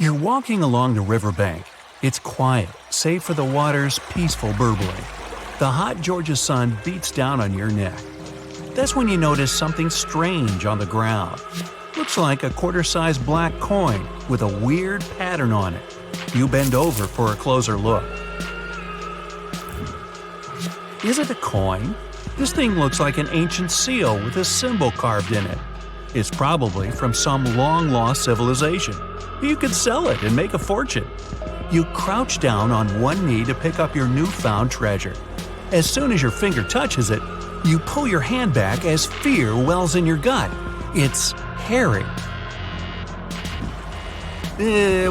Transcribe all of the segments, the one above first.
You're walking along the riverbank. It's quiet, save for the water's peaceful burbling. The hot Georgia sun beats down on your neck. That's when you notice something strange on the ground. Looks like a quarter-sized black coin with a weird pattern on it. You bend over for a closer look. Is it a coin? This thing looks like an ancient seal with a symbol carved in it. It's probably from some long-lost civilization. You could sell it and make a fortune. You crouch down on one knee to pick up your newfound treasure. As soon as your finger touches it, you pull your hand back as fear wells in your gut. It's hairy.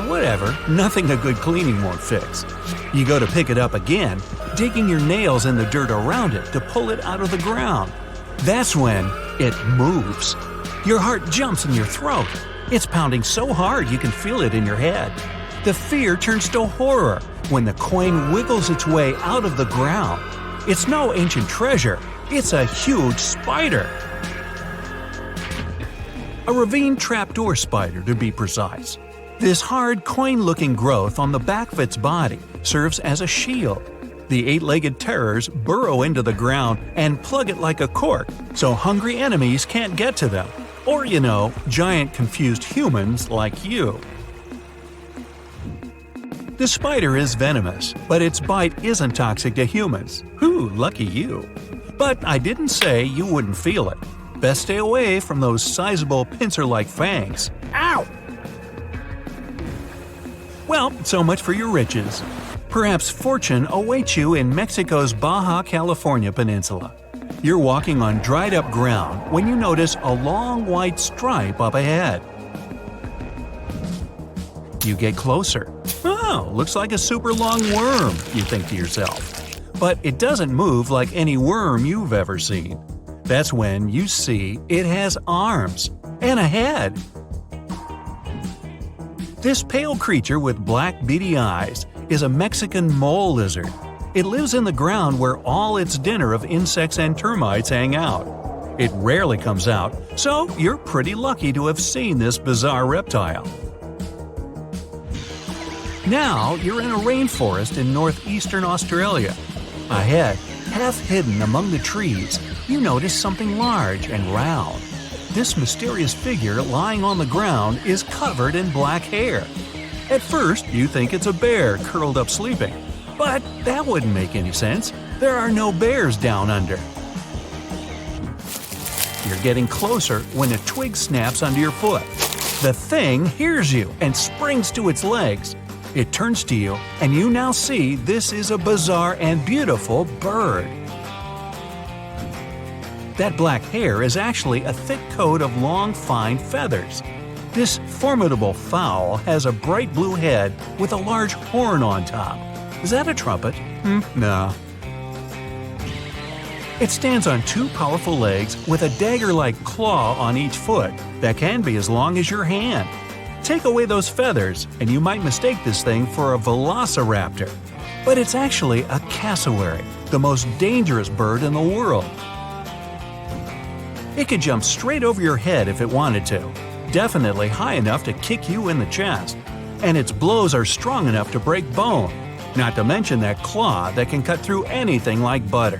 Whatever. Nothing a good cleaning won't fix. You go to pick it up again, digging your nails in the dirt around it to pull it out of the ground. That's when it moves. Your heart jumps in your throat. It's pounding so hard you can feel it in your head. The fear turns to horror when the coin wiggles its way out of the ground. It's no ancient treasure. It's a huge spider. A ravine trapdoor spider, to be precise. This hard, coin-looking growth on the back of its body serves as a shield. The eight-legged terrors burrow into the ground and plug it like a cork, so hungry enemies can't get to them. Or, giant confused humans like you. The spider is venomous, but its bite isn't toxic to humans. Whew, lucky you. But I didn't say you wouldn't feel it. Best stay away from those sizable pincer-like fangs. Ow! Well, so much for your riches. Perhaps fortune awaits you in Mexico's Baja California peninsula. You're walking on dried-up ground when you notice a long white stripe up ahead. You get closer. Oh, looks like a super long worm, you think to yourself. But it doesn't move like any worm you've ever seen. That's when you see it has arms and a head. This pale creature with black beady eyes is a Mexican mole lizard. It lives in the ground where all its dinner of insects and termites hang out. It rarely comes out, so you're pretty lucky to have seen this bizarre reptile. Now you're in a rainforest in northeastern Australia. Ahead, half hidden among the trees, you notice something large and round. This mysterious figure lying on the ground is covered in black hair. At first, you think it's a bear curled up sleeping. But that wouldn't make any sense. There are no bears down under. You're getting closer when a twig snaps under your foot. The thing hears you and springs to its legs. It turns to you, and you now see this is a bizarre and beautiful bird. That black hair is actually a thick coat of long, fine feathers. This formidable fowl has a bright blue head with a large horn on top. Is that a trumpet? No. It stands on two powerful legs with a dagger-like claw on each foot that can be as long as your hand. Take away those feathers, and you might mistake this thing for a velociraptor. But it's actually a cassowary, the most dangerous bird in the world. It could jump straight over your head if it wanted to, definitely high enough to kick you in the chest. And its blows are strong enough to break bone, not to mention that claw that can cut through anything like butter.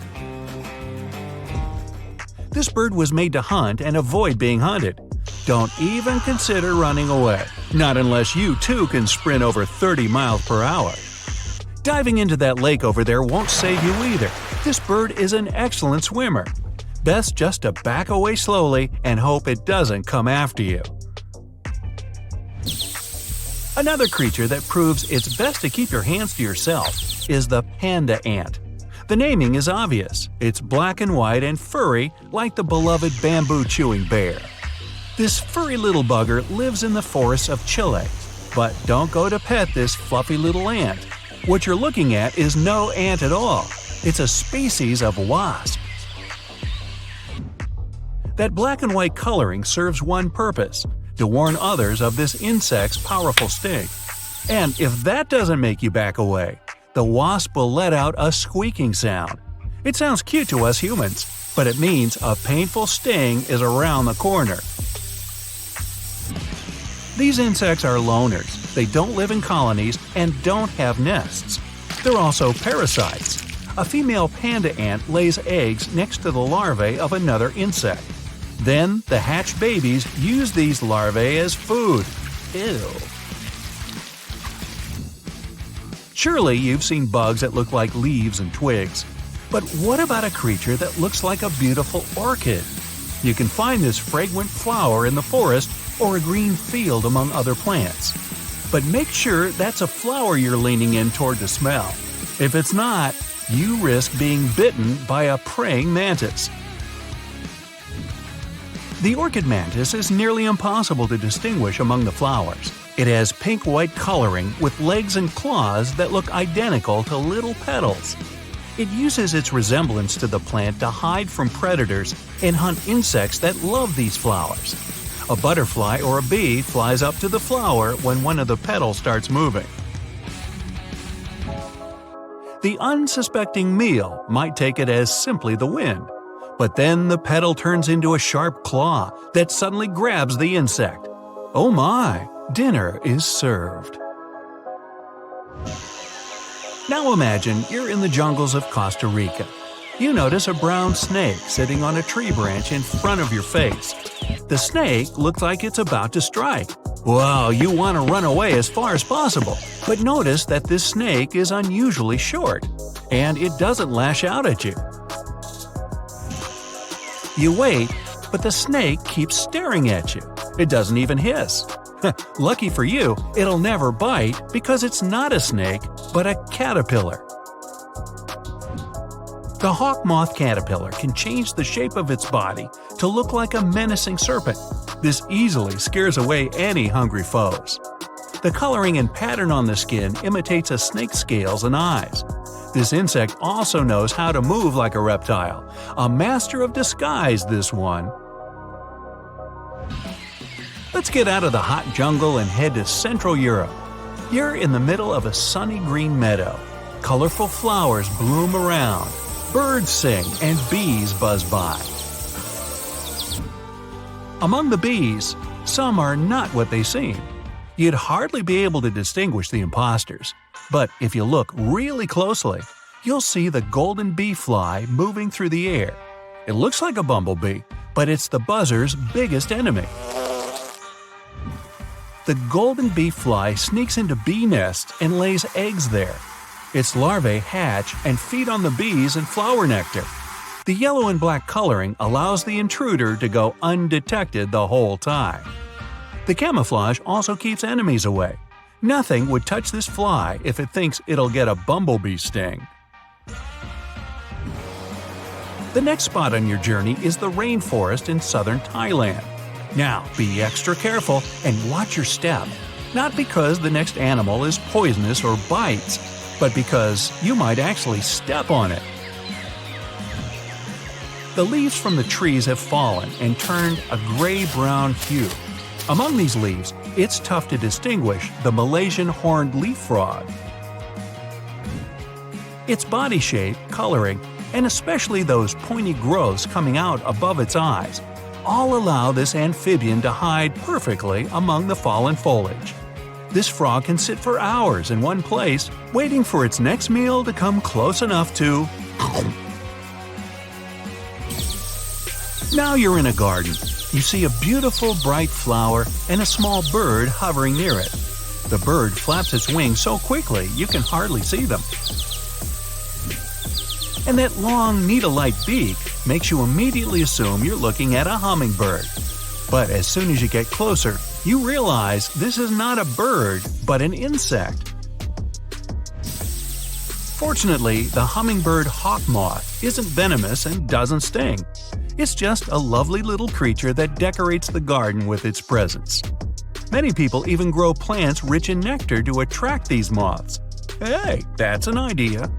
This bird was made to hunt and avoid being hunted. Don't even consider running away, not unless you too can sprint over 30 miles per hour. Diving into that lake over there won't save you either. This bird is an excellent swimmer. Best just to back away slowly and hope it doesn't come after you. Another creature that proves it's best to keep your hands to yourself is the panda ant. The naming is obvious. It's black and white and furry like the beloved bamboo-chewing bear. This furry little bugger lives in the forests of Chile. But don't go to pet this fluffy little ant. What you're looking at is no ant at all. It's a species of wasp. That black and white coloring serves one purpose – to warn others of this insect's powerful sting. And if that doesn't make you back away, the wasp will let out a squeaking sound. It sounds cute to us humans, but it means a painful sting is around the corner. These insects are loners. They don't live in colonies and don't have nests. They're also parasites. A female panda ant lays eggs next to the larvae of another insect. Then the hatched babies use these larvae as food. Ew. Surely you've seen bugs that look like leaves and twigs. But what about a creature that looks like a beautiful orchid? You can find this fragrant flower in the forest or a green field among other plants. But make sure that's a flower you're leaning in toward to smell. If it's not, you risk being bitten by a praying mantis. The orchid mantis is nearly impossible to distinguish among the flowers. It has pink-white coloring with legs and claws that look identical to little petals. It uses its resemblance to the plant to hide from predators and hunt insects that love these flowers. A butterfly or a bee flies up to the flower when one of the petals starts moving. The unsuspecting meal might take it as simply the wind, but then the petal turns into a sharp claw that suddenly grabs the insect. Oh my, dinner is served. Now imagine you're in the jungles of Costa Rica. You notice a brown snake sitting on a tree branch in front of your face. The snake looks like it's about to strike. Well, you want to run away as far as possible, but notice that this snake is unusually short, and it doesn't lash out at you. You wait, but the snake keeps staring at you. It doesn't even hiss. Lucky for you, it'll never bite because it's not a snake, but a caterpillar. The hawk moth caterpillar can change the shape of its body to look like a menacing serpent. This easily scares away any hungry foes. The coloring and pattern on the skin imitates a snake's scales and eyes. This insect also knows how to move like a reptile. A master of disguise, this one. Let's get out of the hot jungle and head to Central Europe. You're in the middle of a sunny green meadow. Colorful flowers bloom around. Birds sing and bees buzz by. Among the bees, some are not what they seem. You'd hardly be able to distinguish the imposters. But if you look really closely, you'll see the golden bee fly moving through the air. It looks like a bumblebee, but it's the buzzer's biggest enemy. The golden bee fly sneaks into bee nests and lays eggs there. Its larvae hatch and feed on the bees and flower nectar. The yellow and black coloring allows the intruder to go undetected the whole time. The camouflage also keeps enemies away. Nothing would touch this fly if it thinks it'll get a bumblebee sting. The next spot on your journey is the rainforest in southern Thailand. Now, be extra careful and watch your step. Not because the next animal is poisonous or bites, but because you might actually step on it. The leaves from the trees have fallen and turned a gray-brown hue. Among these leaves, it's tough to distinguish the Malaysian horned leaf frog. Its body shape, coloring, and especially those pointy growths coming out above its eyes, all allow this amphibian to hide perfectly among the fallen foliage. This frog can sit for hours in one place, waiting for its next meal to come close enough to… Now you're in a garden. You see a beautiful bright flower and a small bird hovering near it. The bird flaps its wings so quickly you can hardly see them. And that long needle-like beak makes you immediately assume you're looking at a hummingbird. But as soon as you get closer, you realize this is not a bird, but an insect. Fortunately, the hummingbird hawk moth isn't venomous and doesn't sting. It's just a lovely little creature that decorates the garden with its presence. Many people even grow plants rich in nectar to attract these moths. Hey, that's an idea.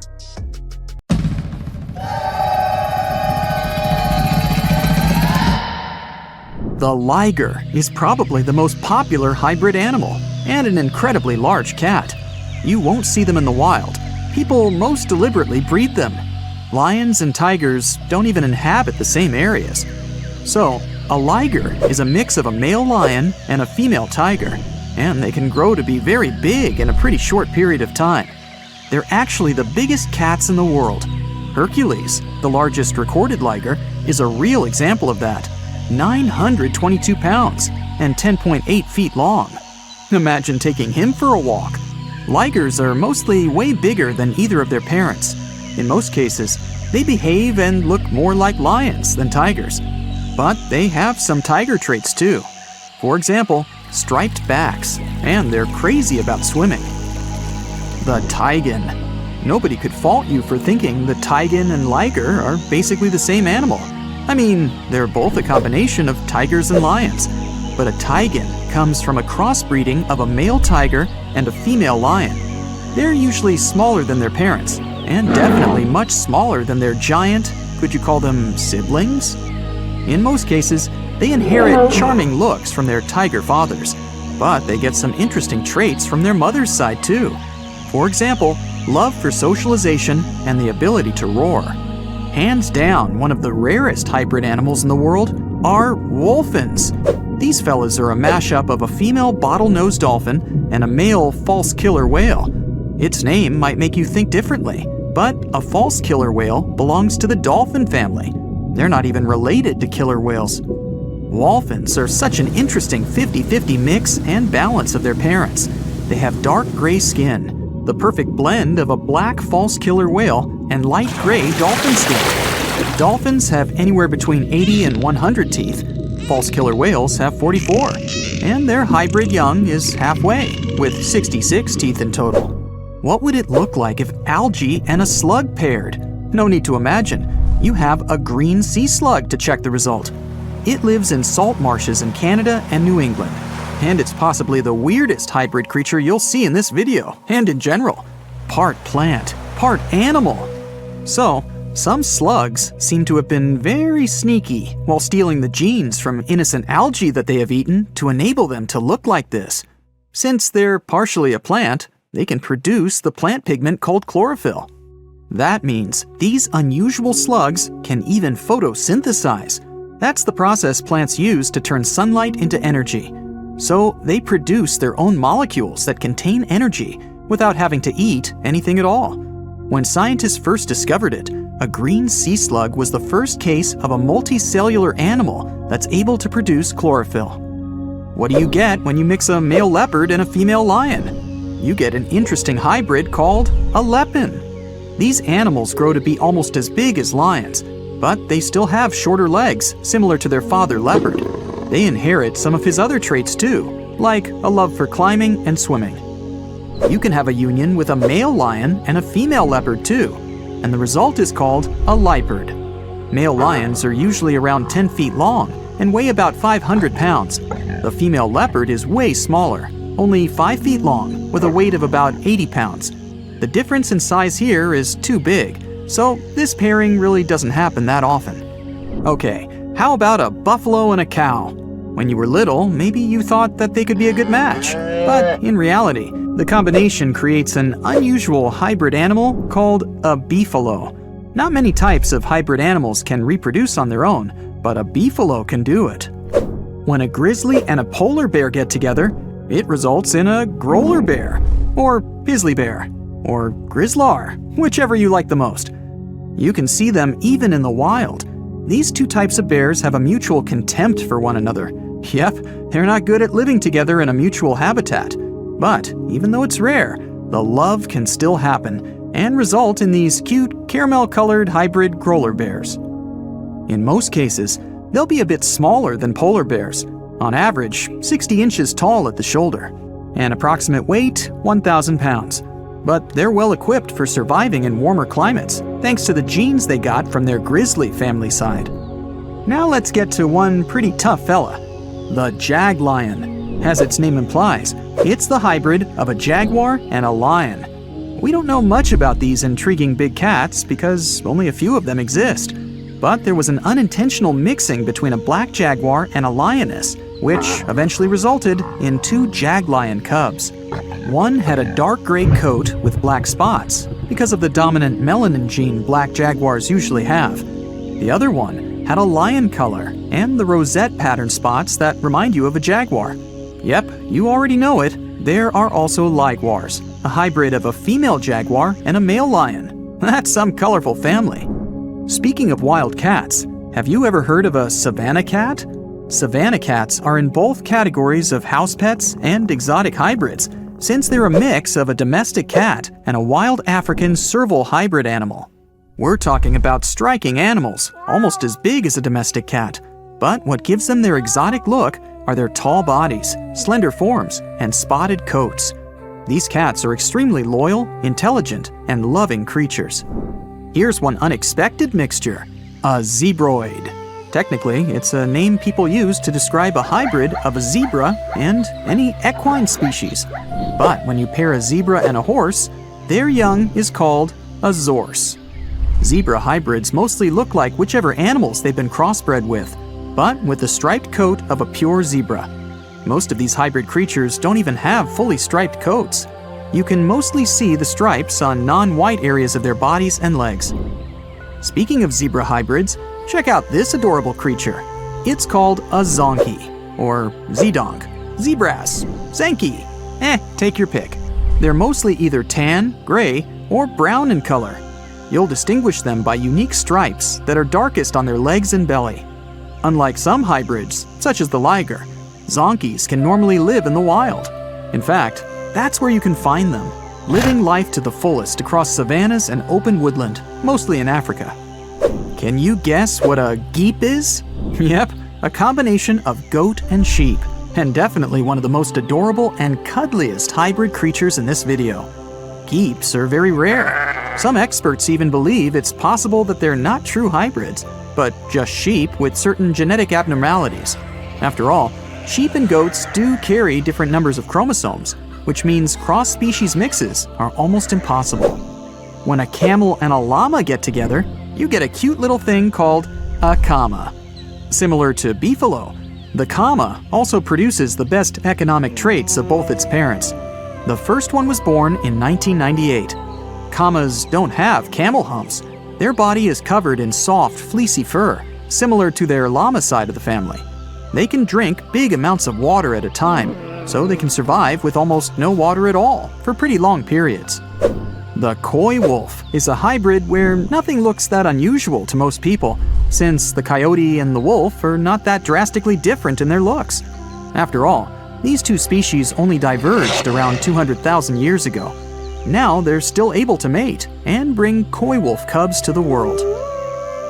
The liger is probably the most popular hybrid animal and an incredibly large cat. You won't see them in the wild. People most deliberately breed them. Lions and tigers don't even inhabit the same areas. So, a liger is a mix of a male lion and a female tiger, and they can grow to be very big in a pretty short period of time. They're actually the biggest cats in the world. Hercules, the largest recorded liger, is a real example of that. 922 pounds and 10.8 feet long. Imagine taking him for a walk. Ligers are mostly way bigger than either of their parents. In most cases, they behave and look more like lions than tigers. But they have some tiger traits too. For example, striped backs, and they're crazy about swimming. The taipan. Nobody could fault you for thinking the taipan and liger are basically the same animal. I mean, they're both a combination of tigers and lions. But a taipan comes from a crossbreeding of a male tiger and a female lion. They're usually smaller than their parents, and definitely much smaller than their giant, could you call them siblings? In most cases, they inherit charming looks from their tiger fathers, but they get some interesting traits from their mother's side too. For example, love for socialization and the ability to roar. Hands down, one of the rarest hybrid animals in the world are wolphins. These fellas are a mashup of a female bottlenose dolphin and a male false killer whale. Its name might make you think differently, but a false killer whale belongs to the dolphin family. They're not even related to killer whales. Wolphins are such an interesting 50-50 mix and balance of their parents. They have dark gray skin, the perfect blend of a black false killer whale and light gray dolphin skin. Dolphins have anywhere between 80 and 100 teeth. False killer whales have 44, and their hybrid young is halfway, with 66 teeth in total. What would it look like if algae and a slug paired? No need to imagine. You have a green sea slug to check the result. It lives in salt marshes in Canada and New England, and it's possibly the weirdest hybrid creature you'll see in this video, and in general. Part plant, part animal. So, some slugs seem to have been very sneaky while stealing the genes from innocent algae that they have eaten to enable them to look like this. Since they're partially a plant, they can produce the plant pigment called chlorophyll. That means these unusual slugs can even photosynthesize. That's the process plants use to turn sunlight into energy. So they produce their own molecules that contain energy without having to eat anything at all. When scientists first discovered it, a green sea slug was the first case of a multicellular animal that's able to produce chlorophyll. What do you get when you mix a male leopard and a female lion? You get an interesting hybrid called a lepin. These animals grow to be almost as big as lions, but they still have shorter legs, similar to their father leopard. They inherit some of his other traits too, like a love for climbing and swimming. You can have a union with a male lion and a female leopard too, and the result is called a leopard. Male lions are usually around 10 feet long and weigh about 500 pounds. The female leopard is way smaller, only 5 feet long, with a weight of about 80 pounds. The difference in size here is too big, so this pairing really doesn't happen that often. Okay, how about a buffalo and a cow? When you were little, maybe you thought that they could be a good match, but in reality, the combination creates an unusual hybrid animal called a beefalo. Not many types of hybrid animals can reproduce on their own, but a beefalo can do it. When a grizzly and a polar bear get together, it results in a growler bear, or grizzly bear, or grizzlar, whichever you like the most. You can see them even in the wild. These two types of bears have a mutual contempt for one another. Yep, they're not good at living together in a mutual habitat. But even though it's rare, the love can still happen and result in these cute caramel-colored hybrid growler bears. In most cases, they'll be a bit smaller than polar bears, on average 60 inches tall at the shoulder, and approximate weight 1,000 pounds. But they're well equipped for surviving in warmer climates, thanks to the genes they got from their grizzly family side. Now let's get to one pretty tough fella, the jag lion. As its name implies, it's the hybrid of a jaguar and a lion. We don't know much about these intriguing big cats because only a few of them exist. But there was an unintentional mixing between a black jaguar and a lioness, which eventually resulted in 2 jag-lion cubs. One had a dark gray coat with black spots because of the dominant melanin gene black jaguars usually have. The other one had a lion color and the rosette pattern spots that remind you of a jaguar. Yep, you already know it. There are also liguars, a hybrid of a female jaguar and a male lion. That's some colorful family. Speaking of wild cats, have you ever heard of a savanna cat? Savanna cats are in both categories of house pets and exotic hybrids, since they're a mix of a domestic cat and a wild African serval hybrid animal. We're talking about striking animals, almost as big as a domestic cat. But what gives them their exotic look are their tall bodies, slender forms, and spotted coats. These cats are extremely loyal, intelligent, and loving creatures. Here's one unexpected mixture: a zebroid. Technically, it's a name people use to describe a hybrid of a zebra and any equine species. But when you pair a zebra and a horse, their young is called a zorse. Zebra hybrids mostly look like whichever animals they've been crossbred with, but with the striped coat of a pure zebra. Most of these hybrid creatures don't even have fully striped coats. You can mostly see the stripes on non-white areas of their bodies and legs. Speaking of zebra hybrids, check out this adorable creature. It's called a zonkey, or zedonk, zebras, zenki. Take your pick. They're mostly either tan, gray, or brown in color. You'll distinguish them by unique stripes that are darkest on their legs and belly. Unlike some hybrids, such as the liger, zonkies can normally live in the wild. In fact, that's where you can find them, living life to the fullest across savannas and open woodland, mostly in Africa. Can you guess what a geep is? Yep, a combination of goat and sheep, and definitely one of the most adorable and cuddliest hybrid creatures in this video. Geeps are very rare. Some experts even believe it's possible that they're not true hybrids, but just sheep with certain genetic abnormalities. After all, sheep and goats do carry different numbers of chromosomes, which means cross-species mixes are almost impossible. When a camel and a llama get together, you get a cute little thing called a kama. Similar to beefalo, the kama also produces the best economic traits of both its parents. The first one was born in 1998. Kamas don't have camel humps. Their body is covered in soft, fleecy fur, similar to their llama side of the family. They can drink big amounts of water at a time, so they can survive with almost no water at all for pretty long periods. The coy wolf is a hybrid where nothing looks that unusual to most people, since the coyote and the wolf are not that drastically different in their looks. After all, these two species only diverged around 200,000 years ago. Now they're still able to mate and bring coy wolf cubs to the world.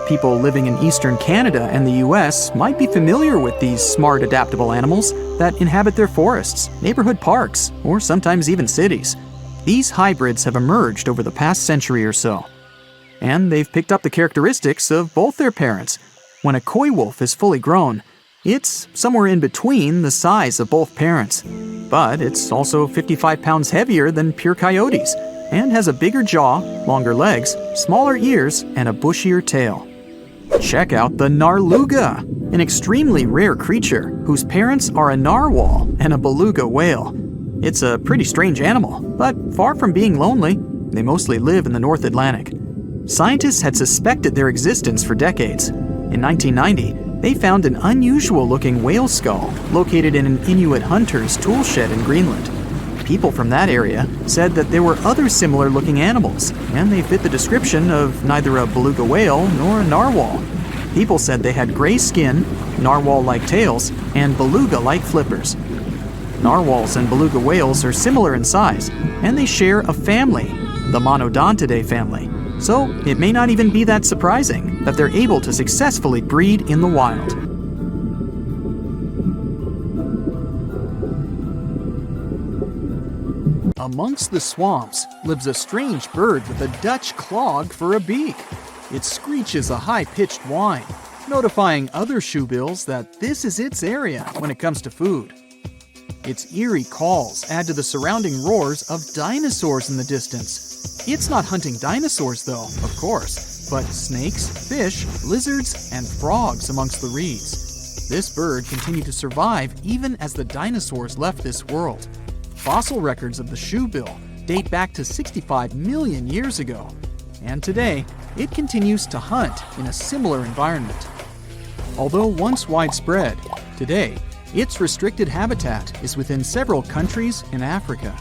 People living in eastern Canada and the US might be familiar with these smart, adaptable animals that inhabit their forests, neighborhood parks, or sometimes even cities. These hybrids have emerged over the past century or so, and they've picked up the characteristics of both their parents. When a coy wolf is fully grown, it's somewhere in between the size of both parents, but it's also 55 pounds heavier than pure coyotes and has a bigger jaw, longer legs, smaller ears, and a bushier tail. Check out the narluga, an extremely rare creature whose parents are a narwhal and a beluga whale. It's a pretty strange animal, but far from being lonely, they mostly live in the North Atlantic. Scientists had suspected their existence for decades. In 1990, they found an unusual-looking whale skull located in an Inuit hunter's tool shed in Greenland. People from that area said that there were other similar-looking animals, and they fit the description of neither a beluga whale nor a narwhal. People said they had gray skin, narwhal-like tails, and beluga-like flippers. Narwhals and beluga whales are similar in size, and they share a family, the Monodontidae family. So it may not even be that surprising that they're able to successfully breed in the wild. Amongst the swamps lives a strange bird with a Dutch clog for a beak. It screeches a high-pitched whine, notifying other shoebills that this is its area when it comes to food. Its eerie calls add to the surrounding roars of dinosaurs in the distance. It's not hunting dinosaurs though, of course, but snakes, fish, lizards, and frogs amongst the reeds. This bird continued to survive even as the dinosaurs left this world. Fossil records of the shoebill date back to 65 million years ago, and today it continues to hunt in a similar environment. Although once widespread, today Its restricted habitat is within several countries in Africa.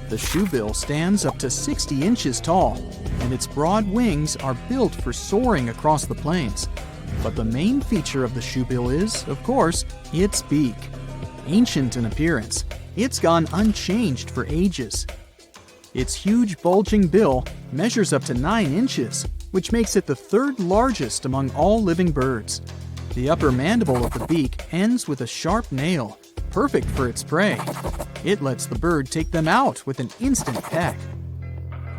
The shoebill stands up to 60 inches tall, and its broad wings are built for soaring across the plains. But the main feature of the shoebill is, of course, its beak. Ancient in appearance, it's gone unchanged for ages. Its huge bulging bill measures up to 9 inches, which makes it the third largest among all living birds. The upper mandible of the beak ends with a sharp nail, perfect for its prey. It lets the bird take them out with an instant peck.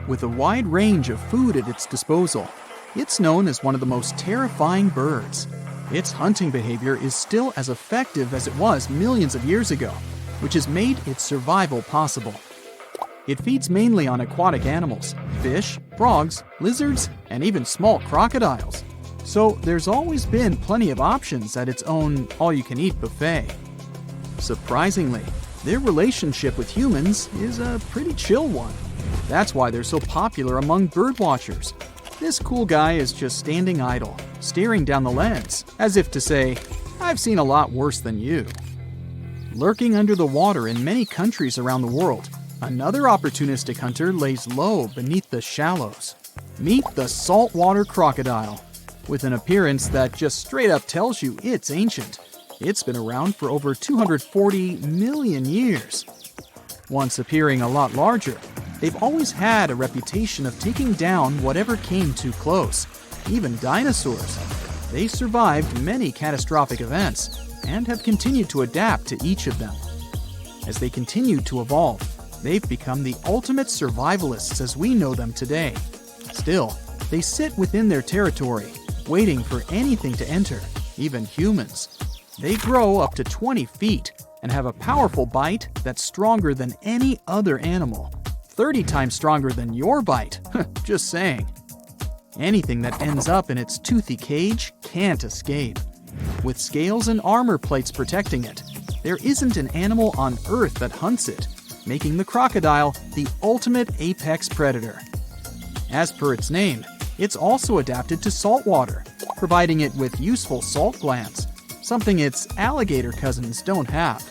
With a wide range of food at its disposal, it's known as one of the most terrifying birds. Its hunting behavior is still as effective as it was millions of years ago, which has made its survival possible. It feeds mainly on aquatic animals, fish, frogs, lizards, and even small crocodiles. So there's always been plenty of options at its own all-you-can-eat buffet. Surprisingly, their relationship with humans is a pretty chill one. That's why they're so popular among birdwatchers. This cool guy is just standing idle, staring down the lens, as if to say, "I've seen a lot worse than you." Lurking under the water in many countries around the world, another opportunistic hunter lays low beneath the shallows. Meet the saltwater crocodile. With an appearance that just straight up tells you it's ancient. It's been around for over 240 million years. Once appearing a lot larger, they've always had a reputation of taking down whatever came too close, even dinosaurs. They survived many catastrophic events and have continued to adapt to each of them. As they continue to evolve, they've become the ultimate survivalists as we know them today. Still, they sit within their territory, waiting for anything to enter, even humans. They grow up to 20 feet and have a powerful bite that's stronger than any other animal. 30 times stronger than your bite, just saying. Anything that ends up in its toothy cage can't escape. With scales and armor plates protecting it, there isn't an animal on Earth that hunts it, making the crocodile the ultimate apex predator. As per its name, it's also adapted to saltwater, providing it with useful salt glands, something its alligator cousins don't have.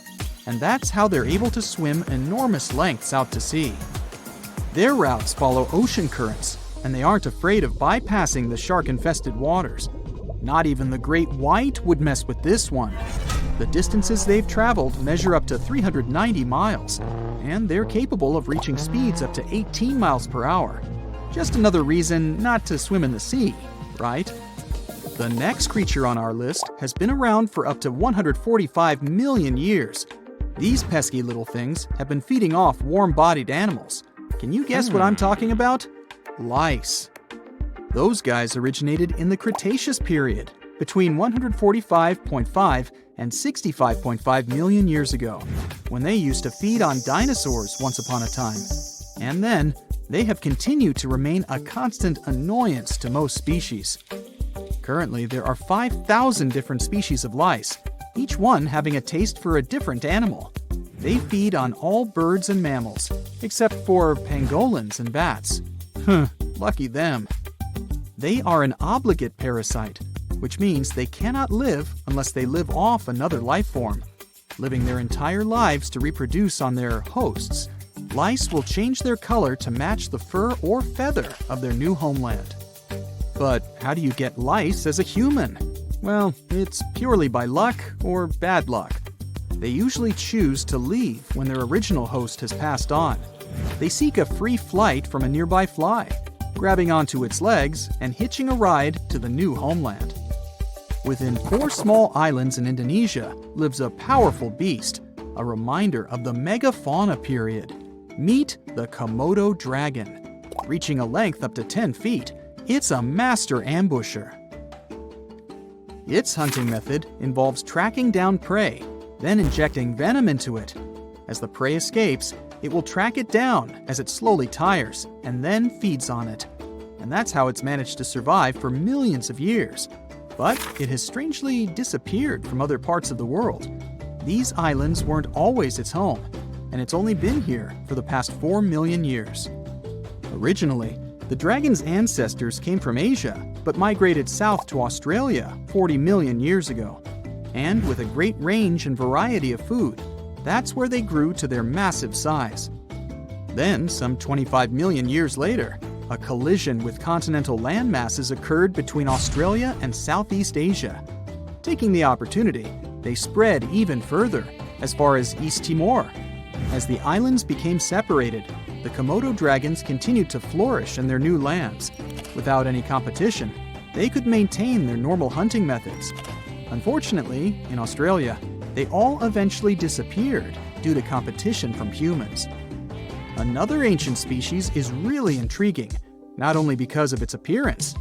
And that's how they're able to swim enormous lengths out to sea. Their routes follow ocean currents, and they aren't afraid of bypassing the shark-infested waters. Not even the great white would mess with this one. The distances they've traveled measure up to 390 miles, and they're capable of reaching speeds up to 18 miles per hour. Just another reason not to swim in the sea, right? The next creature on our list has been around for up to 145 million years. These pesky little things have been feeding off warm-bodied animals. Can you guess what I'm talking about? Lice. Those guys originated in the Cretaceous period, between 145.5 and 65.5 million years ago, when they used to feed on dinosaurs once upon a time. And then, they have continued to remain a constant annoyance to most species. Currently, there are 5,000 different species of lice, each one having a taste for a different animal. They feed on all birds and mammals, except for pangolins and bats. Lucky them. They are an obligate parasite, which means they cannot live unless they live off another life form. Living their entire lives to reproduce on their hosts, lice will change their color to match the fur or feather of their new homeland. But how do you get lice as a human? Well, it's purely by luck or bad luck. They usually choose to leave when their original host has passed on. They seek a free flight from a nearby fly, grabbing onto its legs and hitching a ride to the new homeland. Within 4 small islands in Indonesia lives a powerful beast, a reminder of the megafauna period. Meet the Komodo dragon. Reaching a length up to 10 feet, it's a master ambusher. Its hunting method involves tracking down prey, then injecting venom into it. As the prey escapes, it will track it down as it slowly tires and then feeds on it. And that's how it's managed to survive for millions of years. But it has strangely disappeared from other parts of the world. These islands weren't always its home, and it's only been here for the past 4 million years. Originally, the dragon's ancestors came from Asia, but migrated south to Australia 40 million years ago. and with a great range and variety of food. That's where they grew to their massive size. Then, some 25 million years later, a collision with continental land masses occurred between Australia and Southeast Asia. Taking the opportunity, they spread even further, as far as East Timor. As the islands became separated, the Komodo dragons continued to flourish in their new lands. Without any competition, they could maintain their normal hunting methods. Unfortunately, in Australia, they all eventually disappeared due to competition from humans. Another ancient species is really intriguing, not only because of its appearance.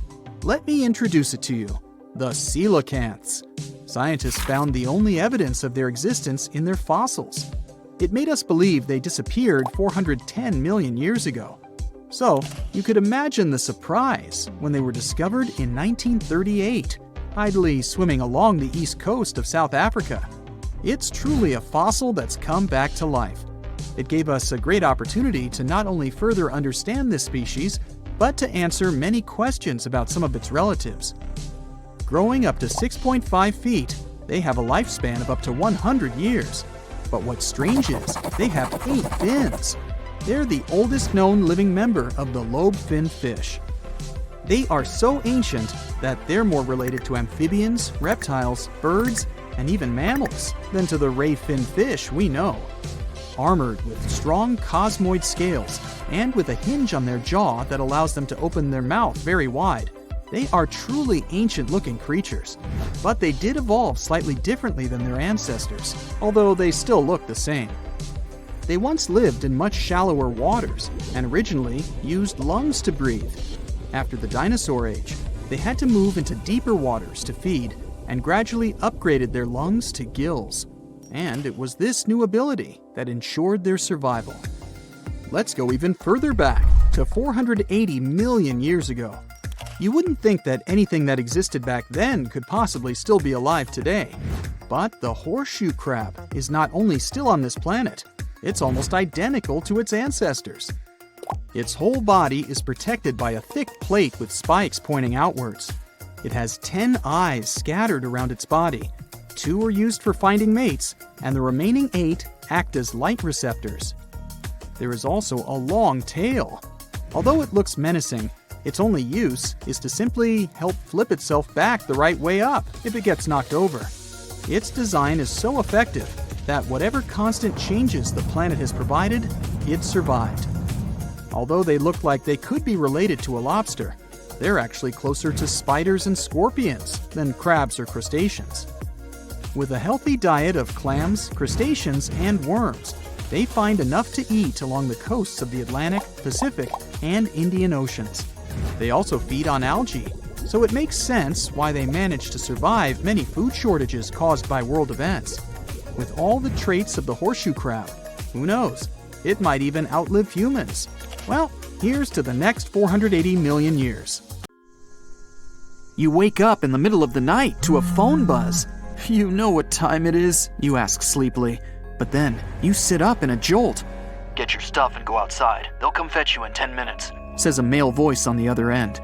Let me introduce it to you, the coelacanths. Scientists found the only evidence of their existence in their fossils. It made us believe they disappeared 410 million years ago. So, you could imagine the surprise when they were discovered in 1938, idly swimming along the east coast of South Africa. It's truly a fossil that's come back to life. It gave us a great opportunity to not only further understand this species, but to answer many questions about some of its relatives. Growing up to 6.5 feet, they have a lifespan of up to 100 years. But what's strange is, they have 8 fins. They're the oldest known living member of the lobe-finned fish. They are so ancient that they're more related to amphibians, reptiles, birds, and even mammals than to the ray-finned fish we know. Armored with strong cosmoid scales and with a hinge on their jaw that allows them to open their mouth very wide, they are truly ancient-looking creatures. But they did evolve slightly differently than their ancestors, although they still look the same. They once lived in much shallower waters and originally used lungs to breathe. After the dinosaur age, they had to move into deeper waters to feed and gradually upgraded their lungs to gills. And it was this new ability that ensured their survival. Let's go even further back to 480 million years ago. You wouldn't think that anything that existed back then could possibly still be alive today. But the horseshoe crab is not only still on this planet, it's almost identical to its ancestors. Its whole body is protected by a thick plate with spikes pointing outwards. It has 10 eyes scattered around its body. 2 are used for finding mates, and the remaining 8 act as light receptors. There is also a long tail. Although it looks menacing, its only use is to simply help flip itself back the right way up if it gets knocked over. Its design is so effective that whatever constant changes the planet has provided, it survived. Although they look like they could be related to a lobster, they're actually closer to spiders and scorpions than crabs or crustaceans. With a healthy diet of clams, crustaceans, and worms, they find enough to eat along the coasts of the Atlantic, Pacific, and Indian Oceans. They also feed on algae, so it makes sense why they manage to survive many food shortages caused by world events. With all the traits of the horseshoe crab, who knows, it might even outlive humans. Well, here's to the next 480 million years. You wake up in the middle of the night to a phone buzz. You know what time it is, you ask sleepily, but then you sit up in a jolt. Get your stuff and go outside. They'll come fetch you in 10 minutes, says a male voice on the other end.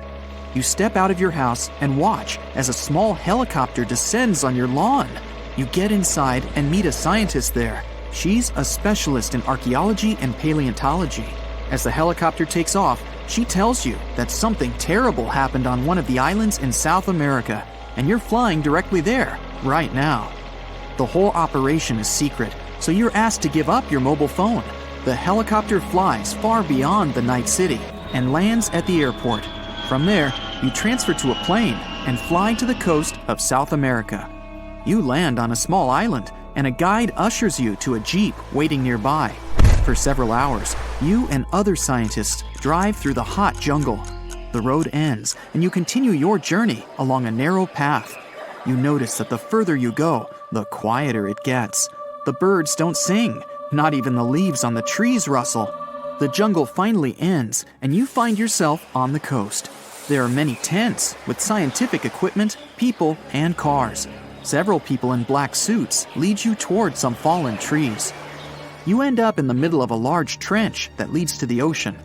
You step out of your house and watch as a small helicopter descends on your lawn. You get inside and meet a scientist there. She's a specialist in archaeology and paleontology. As the helicopter takes off, she tells you that something terrible happened on one of the islands in South America, and you're flying directly there, right now. The whole operation is secret, so you're asked to give up your mobile phone. The helicopter flies far beyond the night city and lands at the airport. From there, you transfer to a plane and fly to the coast of South America. You land on a small island, and a guide ushers you to a jeep waiting nearby. For several hours, you and other scientists drive through the hot jungle. The road ends, and you continue your journey along a narrow path. You notice that the further you go, the quieter it gets. The birds don't sing, not even the leaves on the trees rustle. The jungle finally ends, and you find yourself on the coast. There are many tents with scientific equipment, people, and cars. Several people in black suits lead you toward some fallen trees. You end up in the middle of a large trench that leads to the ocean.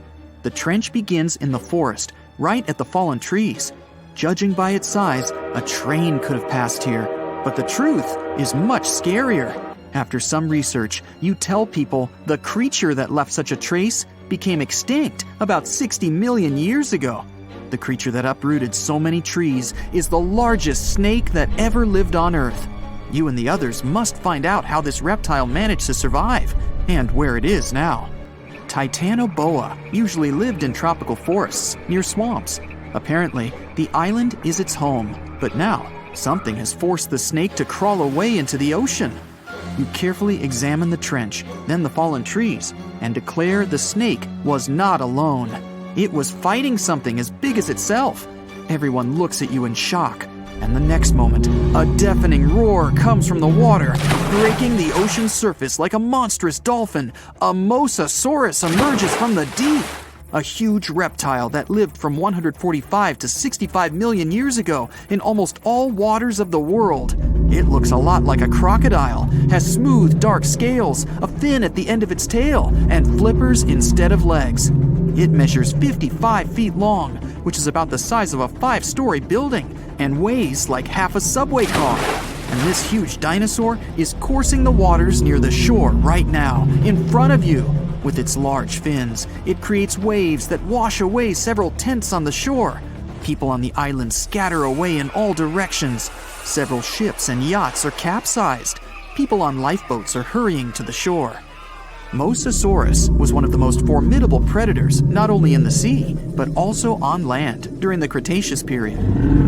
The trench begins in the forest, right at the fallen trees. Judging by its size, a train could have passed here. But the truth is much scarier. After some research, you tell people the creature that left such a trace became extinct about 60 million years ago. The creature that uprooted so many trees is the largest snake that ever lived on Earth. You and the others must find out how this reptile managed to survive and where it is now. Titanoboa usually lived in tropical forests near swamps. Apparently, the island is its home, but now something has forced the snake to crawl away into the ocean. You carefully examine the trench, then the fallen trees, and declare the snake was not alone. It was fighting something as big as itself. Everyone looks at you in shock, and the next moment, a deafening roar comes from the water, breaking the ocean's surface like a monstrous dolphin. A mosasaurus emerges from the deep. A huge reptile that lived from 145 to 65 million years ago in almost all waters of the world. It looks a lot like a crocodile, has smooth, dark scales, a fin at the end of its tail, and flippers instead of legs. It measures 55 feet long, which is about the size of a 5-story building, and weighs like half a subway car. And this huge dinosaur is coursing the waters near the shore right now, in front of you. With its large fins, it creates waves that wash away several tents on the shore. People on the island scatter away in all directions. Several ships and yachts are capsized. People on lifeboats are hurrying to the shore. Mosasaurus was one of the most formidable predators, not only in the sea, but also on land during the Cretaceous period.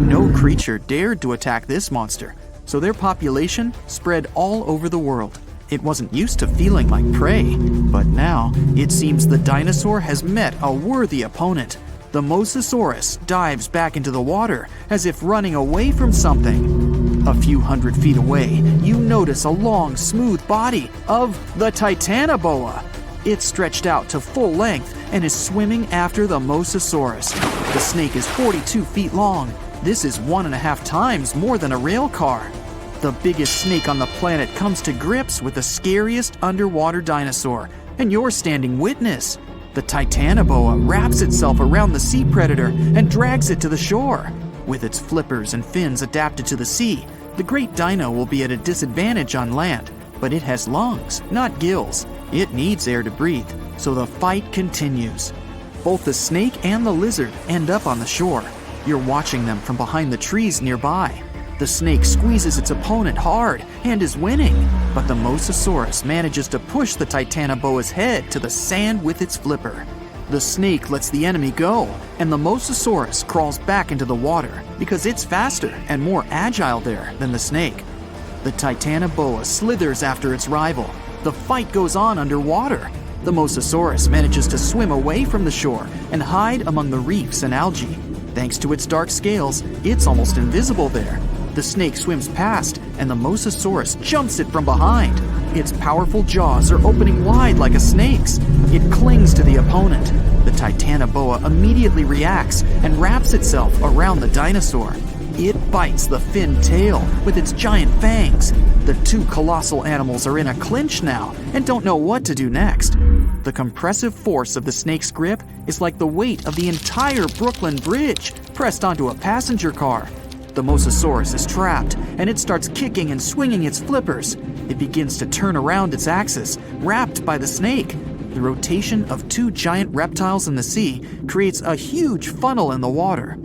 No creature dared to attack this monster, so their population spread all over the world. It wasn't used to feeling like prey, but now it seems the dinosaur has met a worthy opponent. The Mosasaurus dives back into the water as if running away from something. A few hundred feet away, you notice a long, smooth body of the Titanoboa. It's stretched out to full length and is swimming after the Mosasaurus. The snake is 42 feet long. This is 1.5 times more than a rail car. The biggest snake on the planet comes to grips with the scariest underwater dinosaur, and you're standing witness. The Titanoboa wraps itself around the sea predator and drags it to the shore. With its flippers and fins adapted to the sea, the great dino will be at a disadvantage on land, but it has lungs, not gills. It needs air to breathe, so the fight continues. Both the snake and the lizard end up on the shore. You're watching them from behind the trees nearby. The snake squeezes its opponent hard and is winning, but the Mosasaurus manages to push the Titanoboa's head to the sand with its flipper. The snake lets the enemy go, and the Mosasaurus crawls back into the water because it's faster and more agile there than the snake. The Titanoboa slithers after its rival. The fight goes on underwater. The Mosasaurus manages to swim away from the shore and hide among the reefs and algae. Thanks to its dark scales, it's almost invisible there. The snake swims past, and the Mosasaurus jumps it from behind. Its powerful jaws are opening wide like a snake's. It clings to the opponent. The Titanoboa immediately reacts and wraps itself around the dinosaur. It bites the fin tail with its giant fangs. The two colossal animals are in a clinch now and don't know what to do next. The compressive force of the snake's grip is like the weight of the entire Brooklyn Bridge pressed onto a passenger car. The Mosasaurus is trapped, and it starts kicking and swinging its flippers. It begins to turn around its axis, wrapped by the snake. The rotation of two giant reptiles in the sea creates a huge funnel in the water.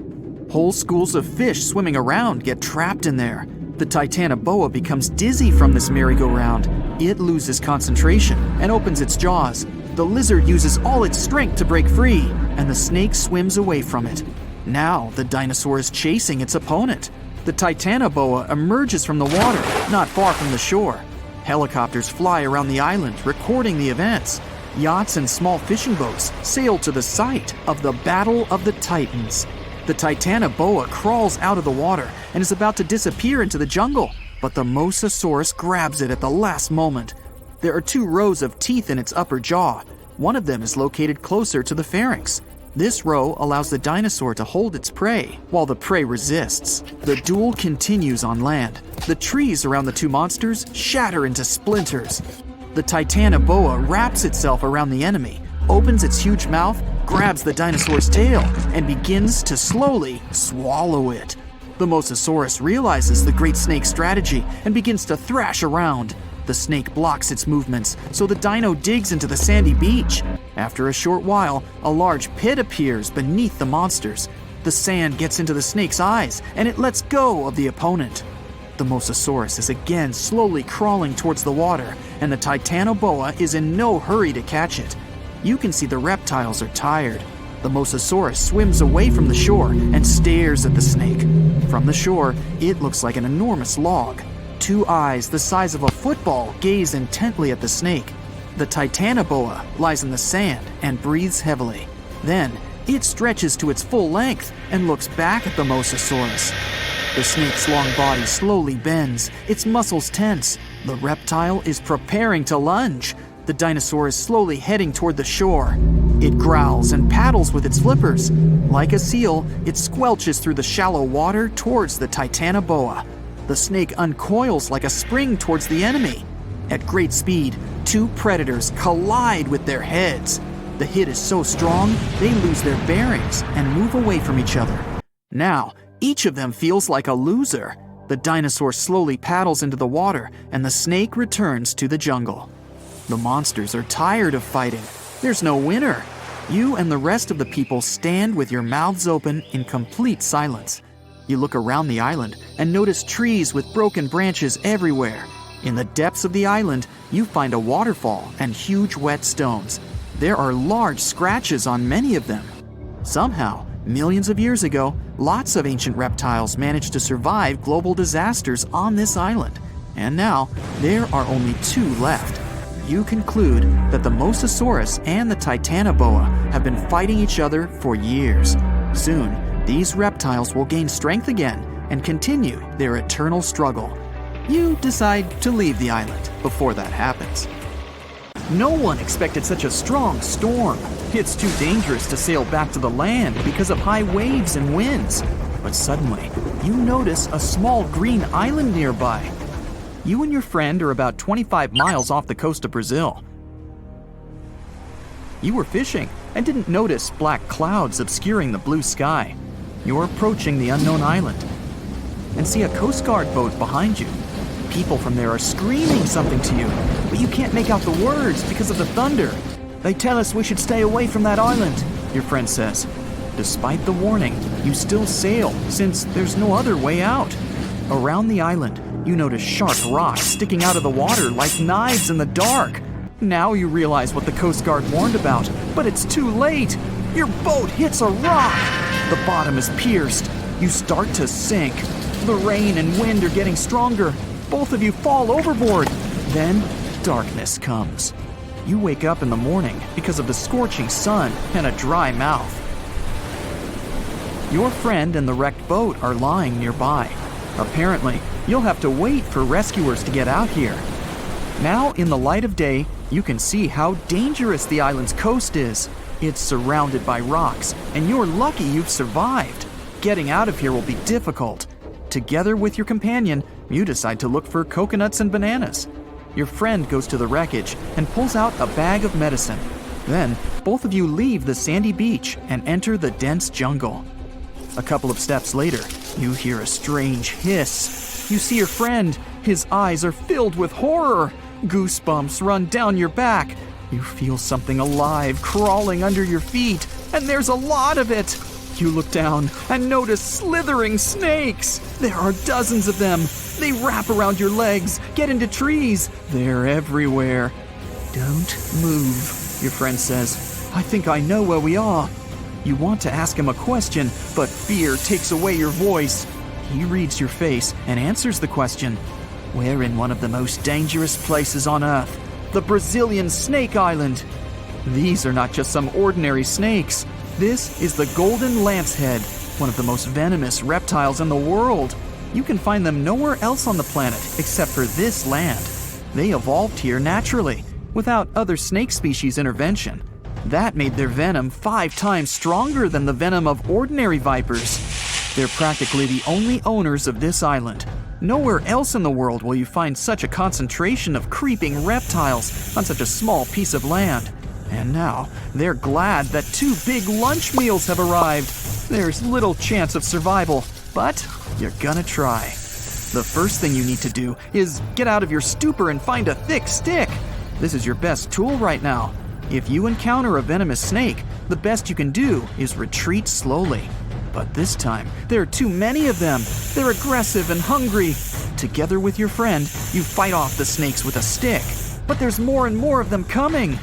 Whole schools of fish swimming around get trapped in there. The Titanoboa becomes dizzy from this merry-go-round. It loses concentration and opens its jaws. The lizard uses all its strength to break free, and the snake swims away from it. Now the dinosaur is chasing its opponent. The Titanoboa emerges from the water, not far from the shore. Helicopters fly around the island, recording the events. Yachts and small fishing boats sail to the site of the Battle of the Titans. The Titanoboa crawls out of the water and is about to disappear into the jungle, but the Mosasaurus grabs it at the last moment. There are 2 rows of teeth in its upper jaw. One of them is located closer to the pharynx. This row allows the dinosaur to hold its prey, while the prey resists. The duel continues on land. The trees around the 2 monsters shatter into splinters. The Titanoboa wraps itself around the enemy, opens its huge mouth, grabs the dinosaur's tail, and begins to slowly swallow it. The mosasaurus realizes the great snake's strategy and begins to thrash around. The snake blocks its movements, so the dino digs into the sandy beach. After a short while, a large pit appears beneath the monsters. The sand gets into the snake's eyes, and it lets go of the opponent. The mosasaurus is again slowly crawling towards the water, and the titanoboa is in no hurry to catch it. You can see the reptiles are tired. The mosasaurus swims away from the shore and stares at the snake. From the shore, it looks like an enormous log. Two eyes the size of a football gaze intently at the snake. The titanoboa lies in the sand and breathes heavily. Then, it stretches to its full length and looks back at the mosasaurus. The snake's long body slowly bends, its muscles tense. The reptile is preparing to lunge. The dinosaur is slowly heading toward the shore. It growls and paddles with its flippers. Like a seal, it squelches through the shallow water towards the titanoboa. The snake uncoils like a spring towards the enemy. At great speed, two predators collide with their heads. The hit is so strong, they lose their bearings and move away from each other. Now, each of them feels like a loser. The dinosaur slowly paddles into the water, and the snake returns to the jungle. The monsters are tired of fighting. There's no winner. You and the rest of the people stand with your mouths open in complete silence. You look around the island and notice trees with broken branches everywhere. In the depths of the island, you find a waterfall and huge wet stones. There are large scratches on many of them. Somehow, millions of years ago, lots of ancient reptiles managed to survive global disasters on this island. And now, there are only two left. You conclude that the mosasaurus and the titanoboa have been fighting each other for years. Soon, these reptiles will gain strength again and continue their eternal struggle. You decide to leave the island before that happens. No one expected such a strong storm. It's too dangerous to sail back to the land because of high waves and winds. But suddenly, you notice a small green island nearby. You and your friend are about 25 miles off the coast of Brazil. You were fishing and didn't notice black clouds obscuring the blue sky. You're approaching the unknown island and see a Coast Guard boat behind you. People from there are screaming something to you, but you can't make out the words because of the thunder. They tell us we should stay away from that island, your friend says. Despite the warning, you still sail since there's no other way out. Around the island, you notice sharp rocks sticking out of the water like knives in the dark. Now you realize what the Coast Guard warned about, but it's too late. Your boat hits a rock. The bottom is pierced. You start to sink. The rain and wind are getting stronger. Both of you fall overboard. Then darkness comes. You wake up in the morning because of the scorching sun and a dry mouth. Your friend and the wrecked boat are lying nearby. Apparently, you'll have to wait for rescuers to get out here. Now, in the light of day, you can see how dangerous the island's coast is. It's surrounded by rocks, and you're lucky you've survived. Getting out of here will be difficult. Together with your companion, you decide to look for coconuts and bananas. Your friend goes to the wreckage and pulls out a bag of medicine. Then, both of you leave the sandy beach and enter the dense jungle. A couple of steps later, you hear a strange hiss. You see your friend. His eyes are filled with horror. Goosebumps run down your back. You feel something alive crawling under your feet, and there's a lot of it. You look down and notice slithering snakes. There are dozens of them. They wrap around your legs, get into trees. They're everywhere. Don't move, your friend says. I think I know where we are. You want to ask him a question, but fear takes away your voice. He reads your face and answers the question. We're in one of the most dangerous places on Earth, the Brazilian Snake Island. These are not just some ordinary snakes. This is the golden lancehead, one of the most venomous reptiles in the world. You can find them nowhere else on the planet except for this land. They evolved here naturally, without other snake species intervention. That made their venom 5 times stronger than the venom of ordinary vipers. They're practically the only owners of this island. Nowhere else in the world will you find such a concentration of creeping reptiles on such a small piece of land. And now, they're glad that 2 big lunch meals have arrived. There's little chance of survival, but you're gonna try. The first thing you need to do is get out of your stupor and find a thick stick. This is your best tool right now. If you encounter a venomous snake, the best you can do is retreat slowly. But this time, there are too many of them. They're aggressive and hungry. Together with your friend, you fight off the snakes with a stick. But there's more and more of them coming.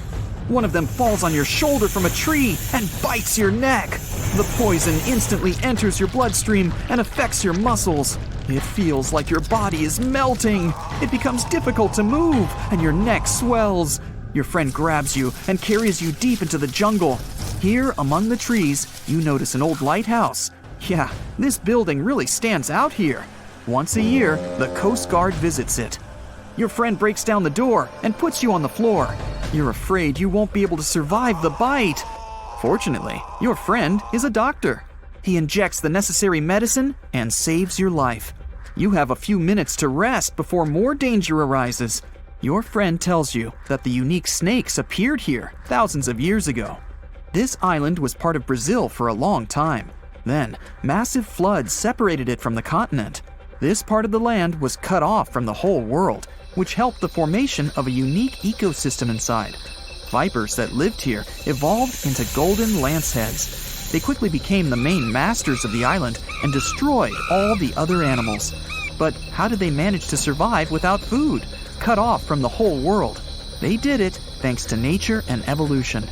One of them falls on your shoulder from a tree and bites your neck. The poison instantly enters your bloodstream and affects your muscles. It feels like your body is melting. It becomes difficult to move, and your neck swells. Your friend grabs you and carries you deep into the jungle. Here, among the trees, you notice an old lighthouse. Yeah, this building really stands out here. Once a year, the Coast Guard visits it. Your friend breaks down the door and puts you on the floor. You're afraid you won't be able to survive the bite. Fortunately, your friend is a doctor. He injects the necessary medicine and saves your life. You have a few minutes to rest before more danger arises. Your friend tells you that the unique snakes appeared here thousands of years ago. This island was part of Brazil for a long time. Then, massive floods separated it from the continent. This part of the land was cut off from the whole world, which helped the formation of a unique ecosystem inside. Vipers that lived here evolved into golden lanceheads. They quickly became the main masters of the island and destroyed all the other animals. But how did they manage to survive without food, cut off from the whole world? They did it thanks to nature and evolution.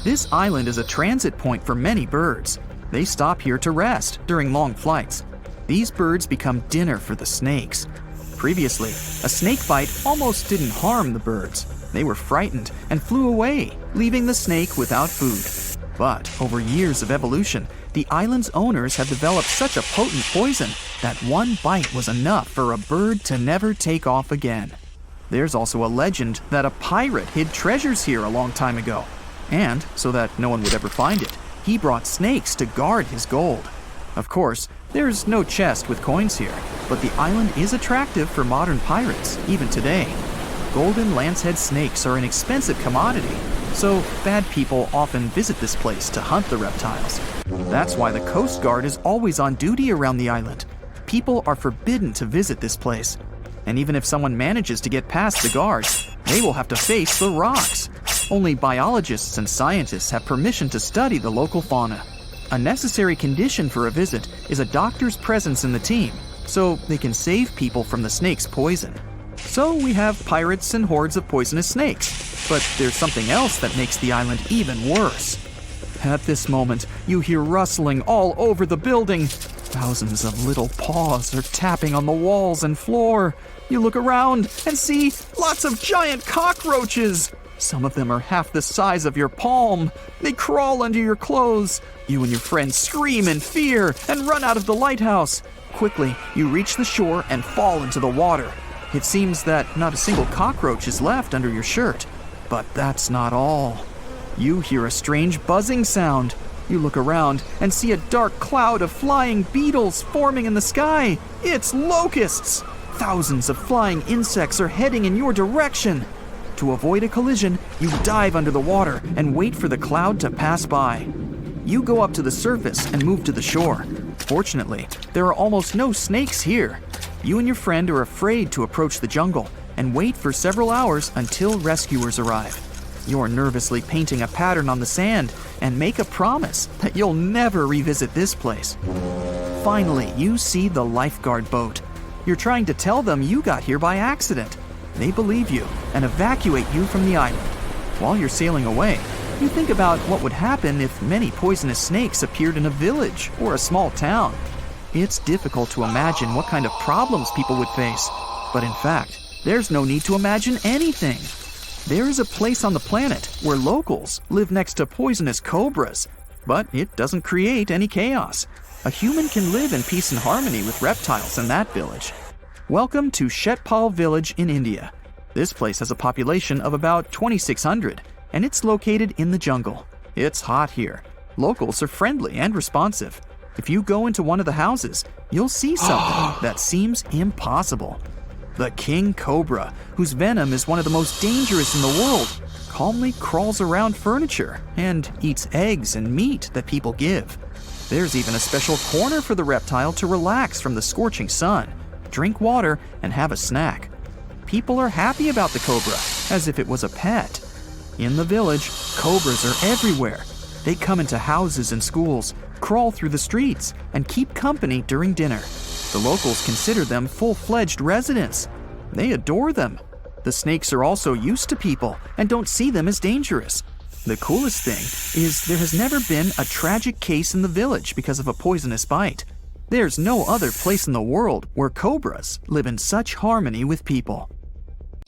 This island is a transit point for many birds. They stop here to rest during long flights. These birds become dinner for the snakes. Previously, a snake bite almost didn't harm the birds. They were frightened and flew away, leaving the snake without food. But over years of evolution, the island's owners have developed such a potent poison that one bite was enough for a bird to never take off again. There's also a legend that a pirate hid treasures here a long time ago. And, so that no one would ever find it, he brought snakes to guard his gold. Of course, there's no chest with coins here, but the island is attractive for modern pirates, even today. Golden lancehead snakes are an expensive commodity, so bad people often visit this place to hunt the reptiles. That's why the Coast Guard is always on duty around the island. People are forbidden to visit this place. And even if someone manages to get past the guards, they will have to face the rocks. Only biologists and scientists have permission to study the local fauna. A necessary condition for a visit is a doctor's presence in the team, so they can save people from the snake's poison. So we have pirates and hordes of poisonous snakes, but there's something else that makes the island even worse. At this moment, you hear rustling all over the building. Thousands of little paws are tapping on the walls and floor. You look around and see lots of giant cockroaches. Some of them are half the size of your palm. They crawl under your clothes. You and your friends scream in fear and run out of the lighthouse. Quickly, you reach the shore and fall into the water. It seems that not a single cockroach is left under your shirt. But that's not all. You hear a strange buzzing sound. You look around and see a dark cloud of flying beetles forming in the sky. It's locusts! Thousands of flying insects are heading in your direction. To avoid a collision, you dive under the water and wait for the cloud to pass by. You go up to the surface and move to the shore. Fortunately, there are almost no snakes here. You and your friend are afraid to approach the jungle and wait for several hours until rescuers arrive. You're nervously painting a pattern on the sand and make a promise that you'll never revisit this place. Finally, you see the lifeguard boat. You're trying to tell them you got here by accident. They believe you and evacuate you from the island. While you're sailing away, you think about what would happen if many poisonous snakes appeared in a village or a small town. It's difficult to imagine what kind of problems people would face. But in fact, there's no need to imagine anything. There is a place on the planet where locals live next to poisonous cobras, but it doesn't create any chaos. A human can live in peace and harmony with reptiles in that village. Welcome to Shetpal village in India. This place has a population of about 2,600, and it's located in the jungle. It's hot here. Locals are friendly and responsive. If you go into one of the houses, you'll see something that seems impossible. The king cobra, whose venom is one of the most dangerous in the world, calmly crawls around furniture and eats eggs and meat that people give. There's even a special corner for the reptile to relax from the scorching sun, drink water, and have a snack. People are happy about the cobra, as if it was a pet. In the village, cobras are everywhere. They come into houses and schools, crawl through the streets, and keep company during dinner. The locals consider them full-fledged residents. They adore them. The snakes are also used to people and don't see them as dangerous. The coolest thing is there has never been a tragic case in the village because of a poisonous bite. There's no other place in the world where cobras live in such harmony with people.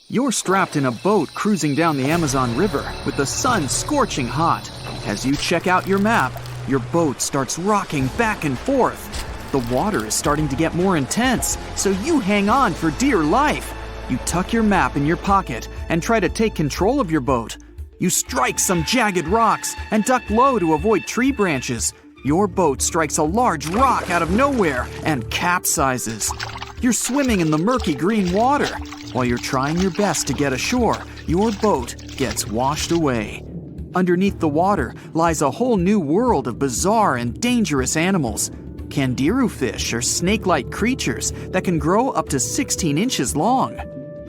You're strapped in a boat cruising down the Amazon River with the sun scorching hot. As you check out your map, your boat starts rocking back and forth. The water is starting to get more intense, so you hang on for dear life. You tuck your map in your pocket and try to take control of your boat. You strike some jagged rocks and duck low to avoid tree branches. Your boat strikes a large rock out of nowhere and capsizes. You're swimming in the murky green water. While you're trying your best to get ashore, your boat gets washed away. Underneath the water lies a whole new world of bizarre and dangerous animals. Kangaroo fish are snake-like creatures that can grow up to 16 inches long.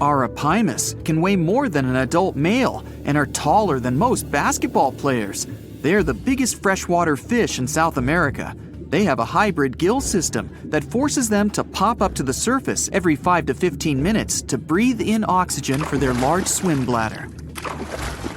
Arapimus can weigh more than an adult male and are taller than most basketball players. They're the biggest freshwater fish in South America. They have a hybrid gill system that forces them to pop up to the surface every 5 to 15 minutes to breathe in oxygen for their large swim bladder.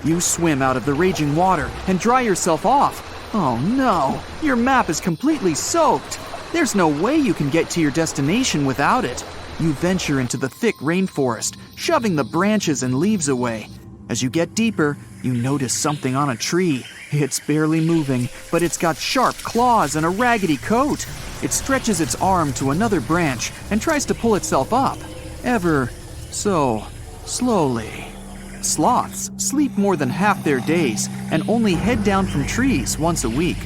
You swim out of the raging water and dry yourself off. Oh no, your map is completely soaked. There's no way you can get to your destination without it. You venture into the thick rainforest, shoving the branches and leaves away. As you get deeper, you notice something on a tree. It's barely moving, but it's got sharp claws and a raggedy coat. It stretches its arm to another branch and tries to pull itself up, ever so slowly. Sloths sleep more than half their days and only head down from trees once a week.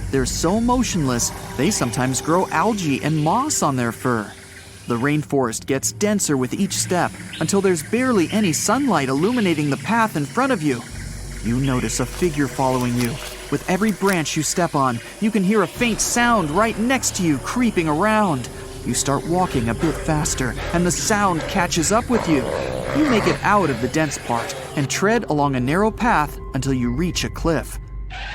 They're so motionless, they sometimes grow algae and moss on their fur. The rainforest gets denser with each step until there's barely any sunlight illuminating the path in front of you. You notice a figure following you. With every branch you step on, you can hear a faint sound right next to you creeping around. You start walking a bit faster, and the sound catches up with you. You make it out of the dense part and tread along a narrow path until you reach a cliff.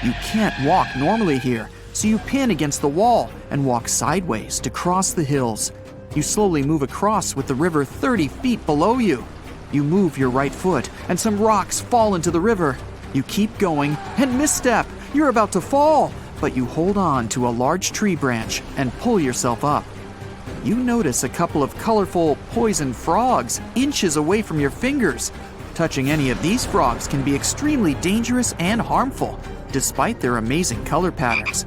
You can't walk normally here, so you pin against the wall and walk sideways to cross the hills. You slowly move across with the river 30 feet below you. You move your right foot, and some rocks fall into the river. You keep going and misstep. You're about to fall, but you hold on to a large tree branch and pull yourself up. You notice a couple of colorful poison frogs inches away from your fingers. Touching any of these frogs can be extremely dangerous and harmful, despite their amazing color patterns.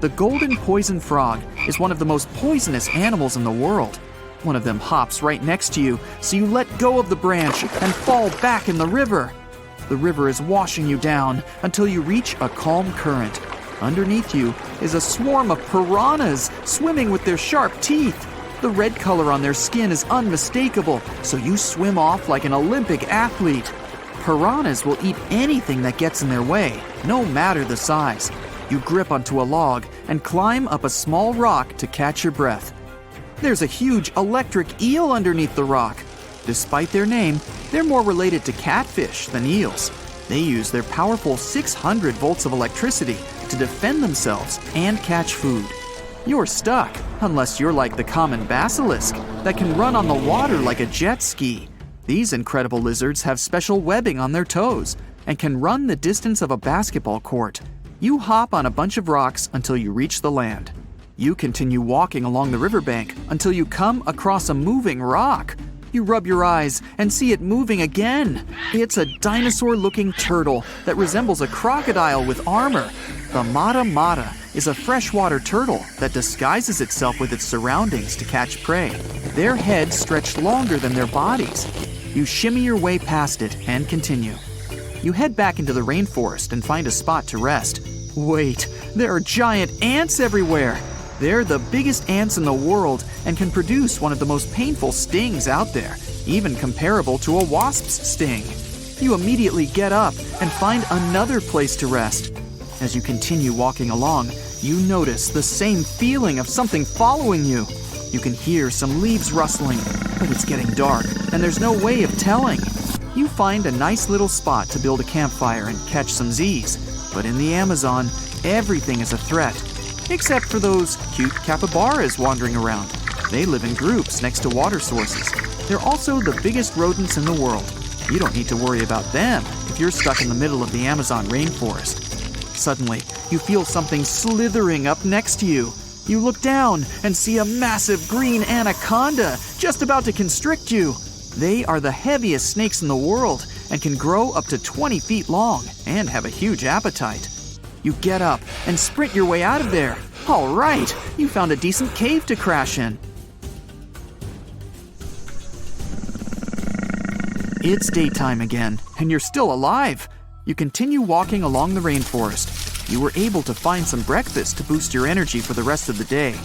The golden poison frog is one of the most poisonous animals in the world. One of them hops right next to you, so you let go of the branch and fall back in the river. The river is washing you down until you reach a calm current. Underneath you is a swarm of piranhas swimming with their sharp teeth. The red color on their skin is unmistakable, so you swim off like an Olympic athlete. Piranhas will eat anything that gets in their way, no matter the size. You grip onto a log and climb up a small rock to catch your breath. There's a huge electric eel underneath the rock. Despite their name, they're more related to catfish than eels. They use their powerful 600 volts of electricity to defend themselves and catch food. You're stuck, unless you're like the common basilisk that can run on the water like a jet ski. These incredible lizards have special webbing on their toes and can run the distance of a basketball court. You hop on a bunch of rocks until you reach the land. You continue walking along the riverbank until you come across a moving rock. You rub your eyes and see it moving again. It's a dinosaur-looking turtle that resembles a crocodile with armor. The mata mata is a freshwater turtle that disguises itself with its surroundings to catch prey. Their heads stretch longer than their bodies. You shimmy your way past it and continue. You head back into the rainforest and find a spot to rest. Wait, there are giant ants everywhere. They're the biggest ants in the world and can produce one of the most painful stings out there, even comparable to a wasp's sting. You immediately get up and find another place to rest. As you continue walking along, you notice the same feeling of something following you. You can hear some leaves rustling, but it's getting dark, and there's no way of telling. You find a nice little spot to build a campfire and catch some Z's. But in the Amazon, everything is a threat, except for those cute capybaras wandering around. They live in groups next to water sources. They're also the biggest rodents in the world. You don't need to worry about them if you're stuck in the middle of the Amazon rainforest. Suddenly, you feel something slithering up next to you. You look down and see a massive green anaconda just about to constrict you. They are the heaviest snakes in the world and can grow up to 20 feet long and have a huge appetite. You get up and sprint your way out of there. All right, you found a decent cave to crash in. It's daytime again, and you're still alive. You continue walking along the rainforest. You were able to find some breakfast to boost your energy for the rest of the day.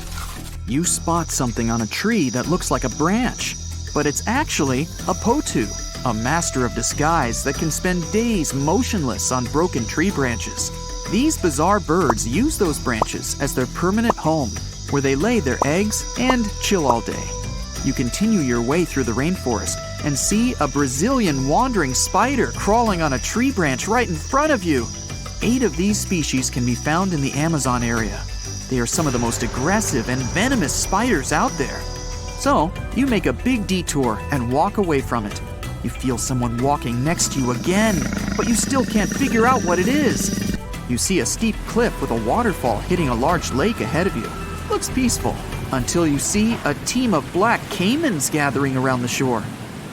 You spot something on a tree that looks like a branch, but it's actually a potu, a master of disguise that can spend days motionless on broken tree branches. These bizarre birds use those branches as their permanent home, where they lay their eggs and chill all day. You continue your way through the rainforest and see a Brazilian wandering spider crawling on a tree branch right in front of you. 8 of these species can be found in the Amazon area. They are some of the most aggressive and venomous spiders out there. So, you make a big detour and walk away from it. You feel someone walking next to you again, but you still can't figure out what it is. You see a steep cliff with a waterfall hitting a large lake ahead of you. Looks peaceful, until you see a team of black caimans gathering around the shore.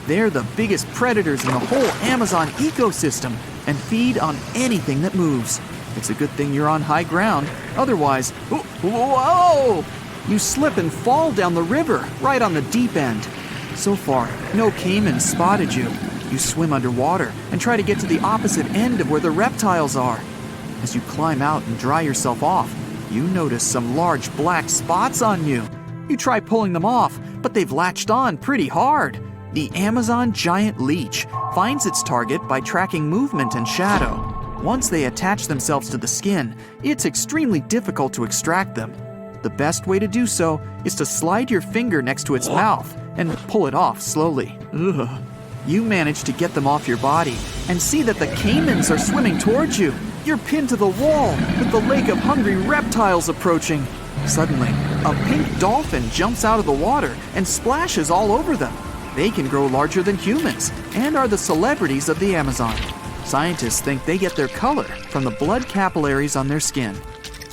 They're the biggest predators in the whole Amazon ecosystem and feed on anything that moves. It's a good thing you're on high ground, otherwise, whoa! You slip and fall down the river, right on the deep end. So far, no caiman spotted you. You swim underwater and try to get to the opposite end of where the reptiles are. As you climb out and dry yourself off, you notice some large black spots on you. You try pulling them off, but they've latched on pretty hard. The Amazon giant leech finds its target by tracking movement and shadow. Once they attach themselves to the skin, it's extremely difficult to extract them. The best way to do so is to slide your finger next to its mouth and pull it off slowly. Ugh. You manage to get them off your body and see that the caimans are swimming towards you. You're pinned to the wall with the lake of hungry reptiles approaching. Suddenly, a pink dolphin jumps out of the water and splashes all over them. They can grow larger than humans and are the celebrities of the Amazon. Scientists think they get their color from the blood capillaries on their skin.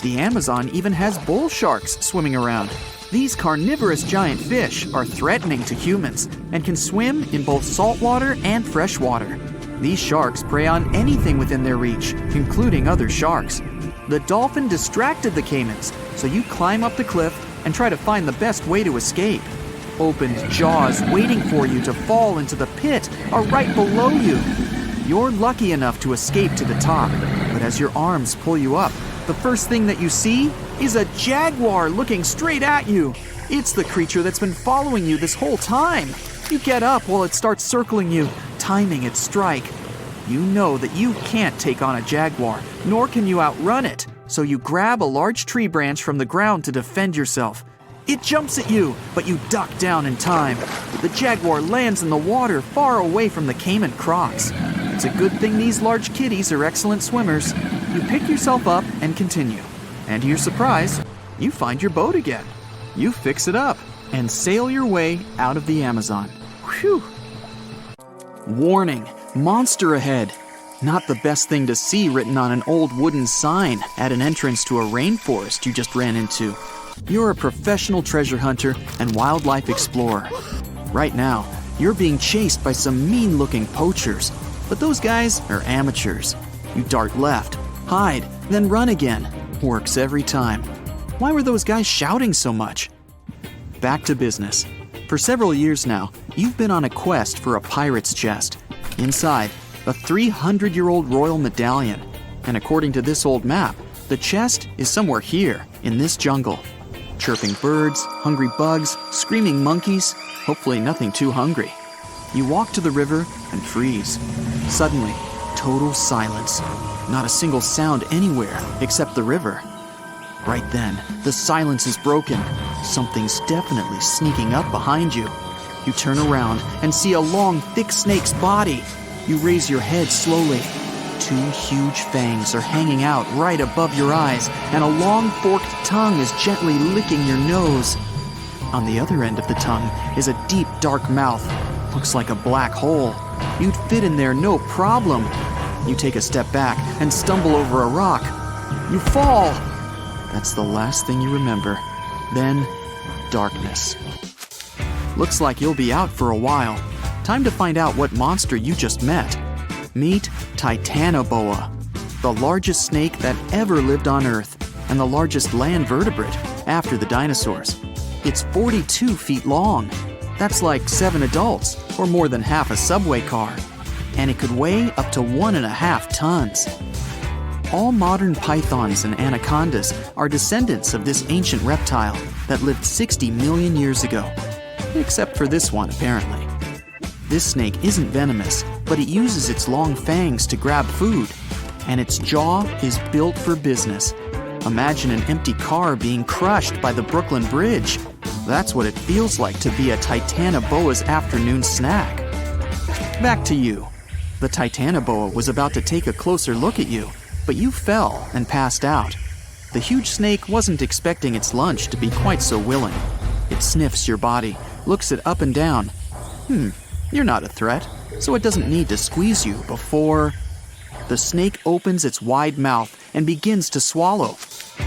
The Amazon even has bull sharks swimming around. These carnivorous giant fish are threatening to humans and can swim in both saltwater and freshwater. These sharks prey on anything within their reach, including other sharks. The dolphin distracted the caimans, so you climb up the cliff and try to find the best way to escape. Opened jaws waiting for you to fall into the pit are right below you. You're lucky enough to escape to the top, but as your arms pull you up, the first thing that you see is a jaguar looking straight at you. It's the creature that's been following you this whole time. You get up while it starts circling you, timing its strike. You know that you can't take on a jaguar, nor can you outrun it, so you grab a large tree branch from the ground to defend yourself. It jumps at you, but you duck down in time. The jaguar lands in the water far away from the caiman crocs. It's a good thing these large kitties are excellent swimmers. You pick yourself up and continue. And to your surprise, you find your boat again. You fix it up and sail your way out of the Amazon. Whew! Warning, monster ahead. Not the best thing to see written on an old wooden sign at an entrance to a rainforest you just ran into. You're a professional treasure hunter and wildlife explorer. Right now, you're being chased by some mean-looking poachers, but those guys are amateurs. You dart left, hide, then run again. Works every time. Why were those guys shouting so much? Back to business. For several years now, you've been on a quest for a pirate's chest. Inside, a 300-year-old royal medallion. And according to this old map, the chest is somewhere here, in this jungle. Chirping birds, hungry bugs, screaming monkeys, hopefully nothing too hungry. You walk to the river and freeze. Suddenly, total silence. Not a single sound anywhere except the river. Right then, the silence is broken. Something's definitely sneaking up behind you. You turn around and see a long, thick snake's body. You raise your head slowly. 2 huge fangs are hanging out right above your eyes, and a long forked tongue is gently licking your nose. On the other end of the tongue is a deep, dark mouth. Looks like a black hole. You'd fit in there no problem. You take a step back and stumble over a rock. You fall. That's the last thing you remember. Then, darkness. Looks like you'll be out for a while. Time to find out what monster you just met. Meet Titanoboa, the largest snake that ever lived on Earth, and the largest land vertebrate after the dinosaurs. It's 42 feet long. That's like 7 adults, or more than half a subway car. And it could weigh up to 1.5 tons. All modern pythons and anacondas are descendants of this ancient reptile that lived 60 million years ago. Except for this one, apparently. This snake isn't venomous, but it uses its long fangs to grab food. And its jaw is built for business. Imagine an empty car being crushed by the Brooklyn Bridge. That's what it feels like to be a Titanoboa's afternoon snack. Back to you. The Titanoboa was about to take a closer look at you, but you fell and passed out. The huge snake wasn't expecting its lunch to be quite so willing. It sniffs your body, looks it up and down. You're not a threat, so it doesn't need to squeeze you before... The snake opens its wide mouth and begins to swallow.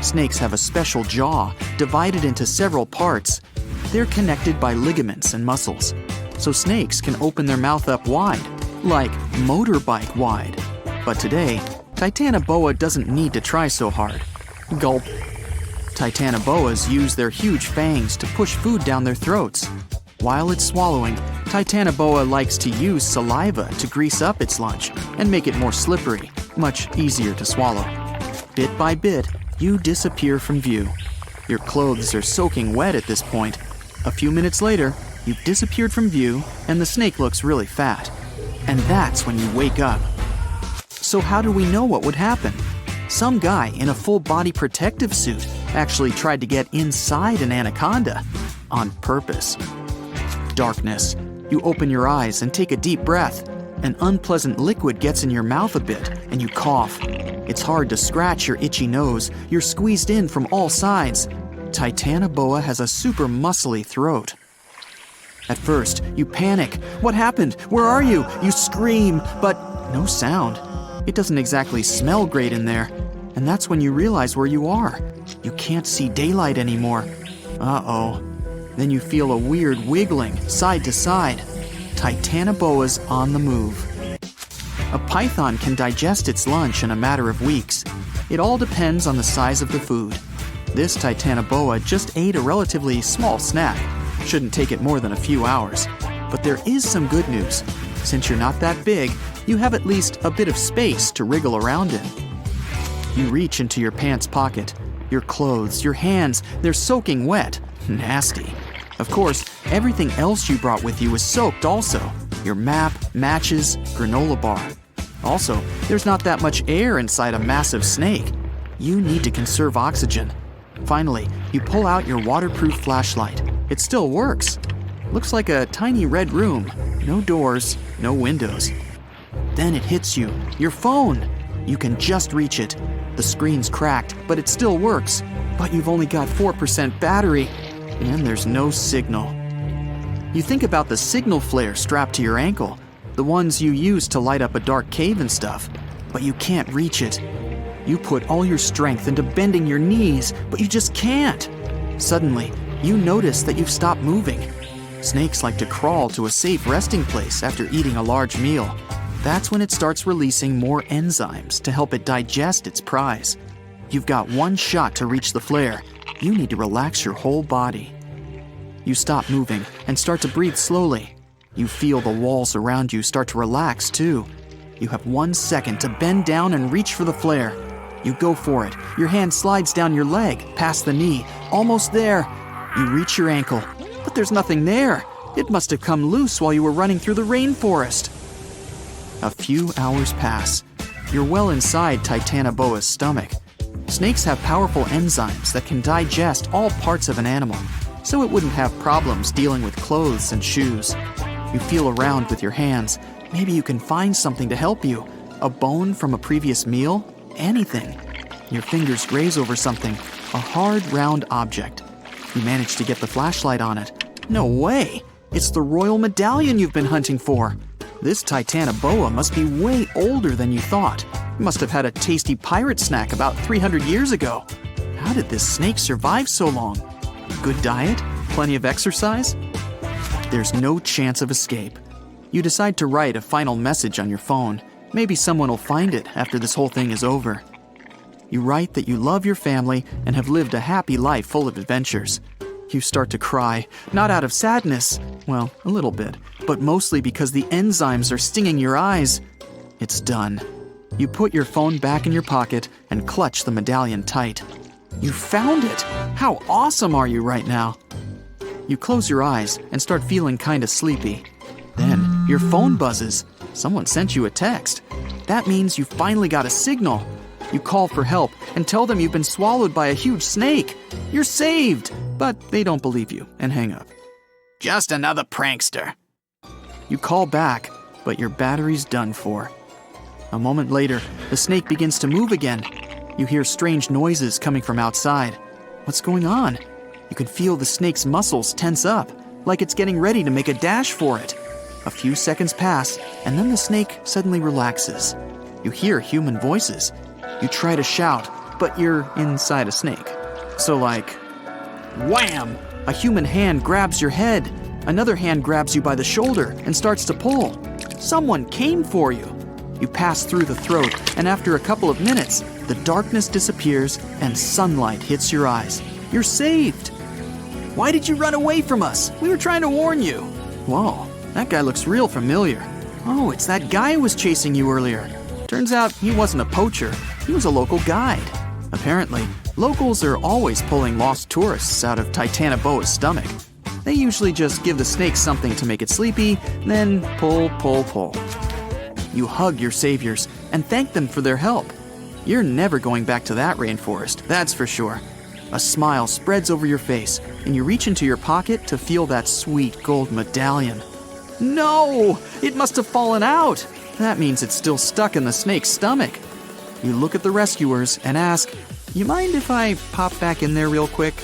Snakes have a special jaw, divided into several parts. They're connected by ligaments and muscles, so snakes can open their mouth up wide, like motorbike wide. But today, Titanoboa doesn't need to try so hard. Gulp. Titanoboas use their huge fangs to push food down their throats. While it's swallowing, Titanoboa likes to use saliva to grease up its lunch and make it more slippery, much easier to swallow. Bit by bit, you disappear from view. Your clothes are soaking wet at this point. A few minutes later, you've disappeared from view and the snake looks really fat. And that's when you wake up. So how do we know what would happen? Some guy in a full-body protective suit actually tried to get inside an anaconda on purpose. Darkness. You open your eyes and take a deep breath. An unpleasant liquid gets in your mouth a bit, and you cough. It's hard to scratch your itchy nose. You're squeezed in from all sides. Titanoboa has a super muscly throat. At first, you panic. What happened? Where are you? You scream, but no sound. It doesn't exactly smell great in there. And that's when you realize where you are. You can't see daylight anymore. Uh-oh. Then you feel a weird wiggling side to side. Titanoboa's on the move. A python can digest its lunch in a matter of weeks. It all depends on the size of the food. This Titanoboa just ate a relatively small snack. Shouldn't take it more than a few hours. But there is some good news. Since you're not that big, you have at least a bit of space to wriggle around in. You reach into your pants pocket. Your clothes, your hands, they're soaking wet. Nasty. Of course, everything else you brought with you is soaked also. Your map, matches, granola bar. Also, there's not that much air inside a massive snake. You need to conserve oxygen. Finally, you pull out your waterproof flashlight. It still works. Looks like a tiny red room. No doors, no windows. Then it hits you. Your phone. You can just reach it. The screen's cracked, but it still works. But you've only got 4% battery. And there's no signal. You think about the signal flare strapped to your ankle, the ones you use to light up a dark cave and stuff, but you can't reach it. You put all your strength into bending your knees, but you just can't. Suddenly, you notice that you've stopped moving. Snakes like to crawl to a safe resting place after eating a large meal. That's when it starts releasing more enzymes to help it digest its prize. You've got one shot to reach the flare. You need to relax your whole body. You stop moving and start to breathe slowly. You feel the walls around you start to relax too. You have 1 second to bend down and reach for the flare. You go for it. Your hand slides down your leg, past the knee, almost there. You reach your ankle, but there's nothing there. It must have come loose while you were running through the rainforest. A few hours pass. You're well inside Titanoboa's stomach. Snakes have powerful enzymes that can digest all parts of an animal, so it wouldn't have problems dealing with clothes and shoes. You feel around with your hands. Maybe you can find something to help you. A bone from a previous meal? Anything. Your fingers graze over something, a hard, round object. You manage to get the flashlight on it. No way! It's the royal medallion you've been hunting for. This Titanoboa must be way older than you thought. It must have had a tasty pirate snack about 300 years ago. How did this snake survive so long? Good diet? Plenty of exercise? There's no chance of escape. You decide to write a final message on your phone. Maybe someone will find it after this whole thing is over. You write that you love your family and have lived a happy life full of adventures. You start to cry, not out of sadness, well, a little bit, but mostly because the enzymes are stinging your eyes. It's done. You put your phone back in your pocket and clutch the medallion tight. You found it! How awesome are you right now? You close your eyes and start feeling kinda sleepy. Then your phone buzzes. Someone sent you a text. That means you finally got a signal. You call for help and tell them you've been swallowed by a huge snake. You're saved! But they don't believe you and hang up. Just another prankster. You call back, but your battery's done for. A moment later, the snake begins to move again. You hear strange noises coming from outside. What's going on? You can feel the snake's muscles tense up, like it's getting ready to make a dash for it. A few seconds pass, and then the snake suddenly relaxes. You hear human voices. You try to shout, but you're inside a snake. So like, wham! A human hand grabs your head. Another hand grabs you by the shoulder and starts to pull. Someone came for you. You pass through the throat, and after a couple of minutes, the darkness disappears and sunlight hits your eyes. You're saved. Why did you run away from us? We were trying to warn you. Whoa, that guy looks real familiar. Oh, it's that guy who was chasing you earlier. Turns out he wasn't a poacher. He was a local guide. Apparently, locals are always pulling lost tourists out of Titanoboa's stomach. They usually just give the snake something to make it sleepy, then pull, pull, pull. You hug your saviors and thank them for their help. You're never going back to that rainforest, that's for sure. A smile spreads over your face, and you reach into your pocket to feel that sweet gold medallion. No! It must have fallen out! That means it's still stuck in the snake's stomach. You look at the rescuers and ask, "You mind if I pop back in there real quick?"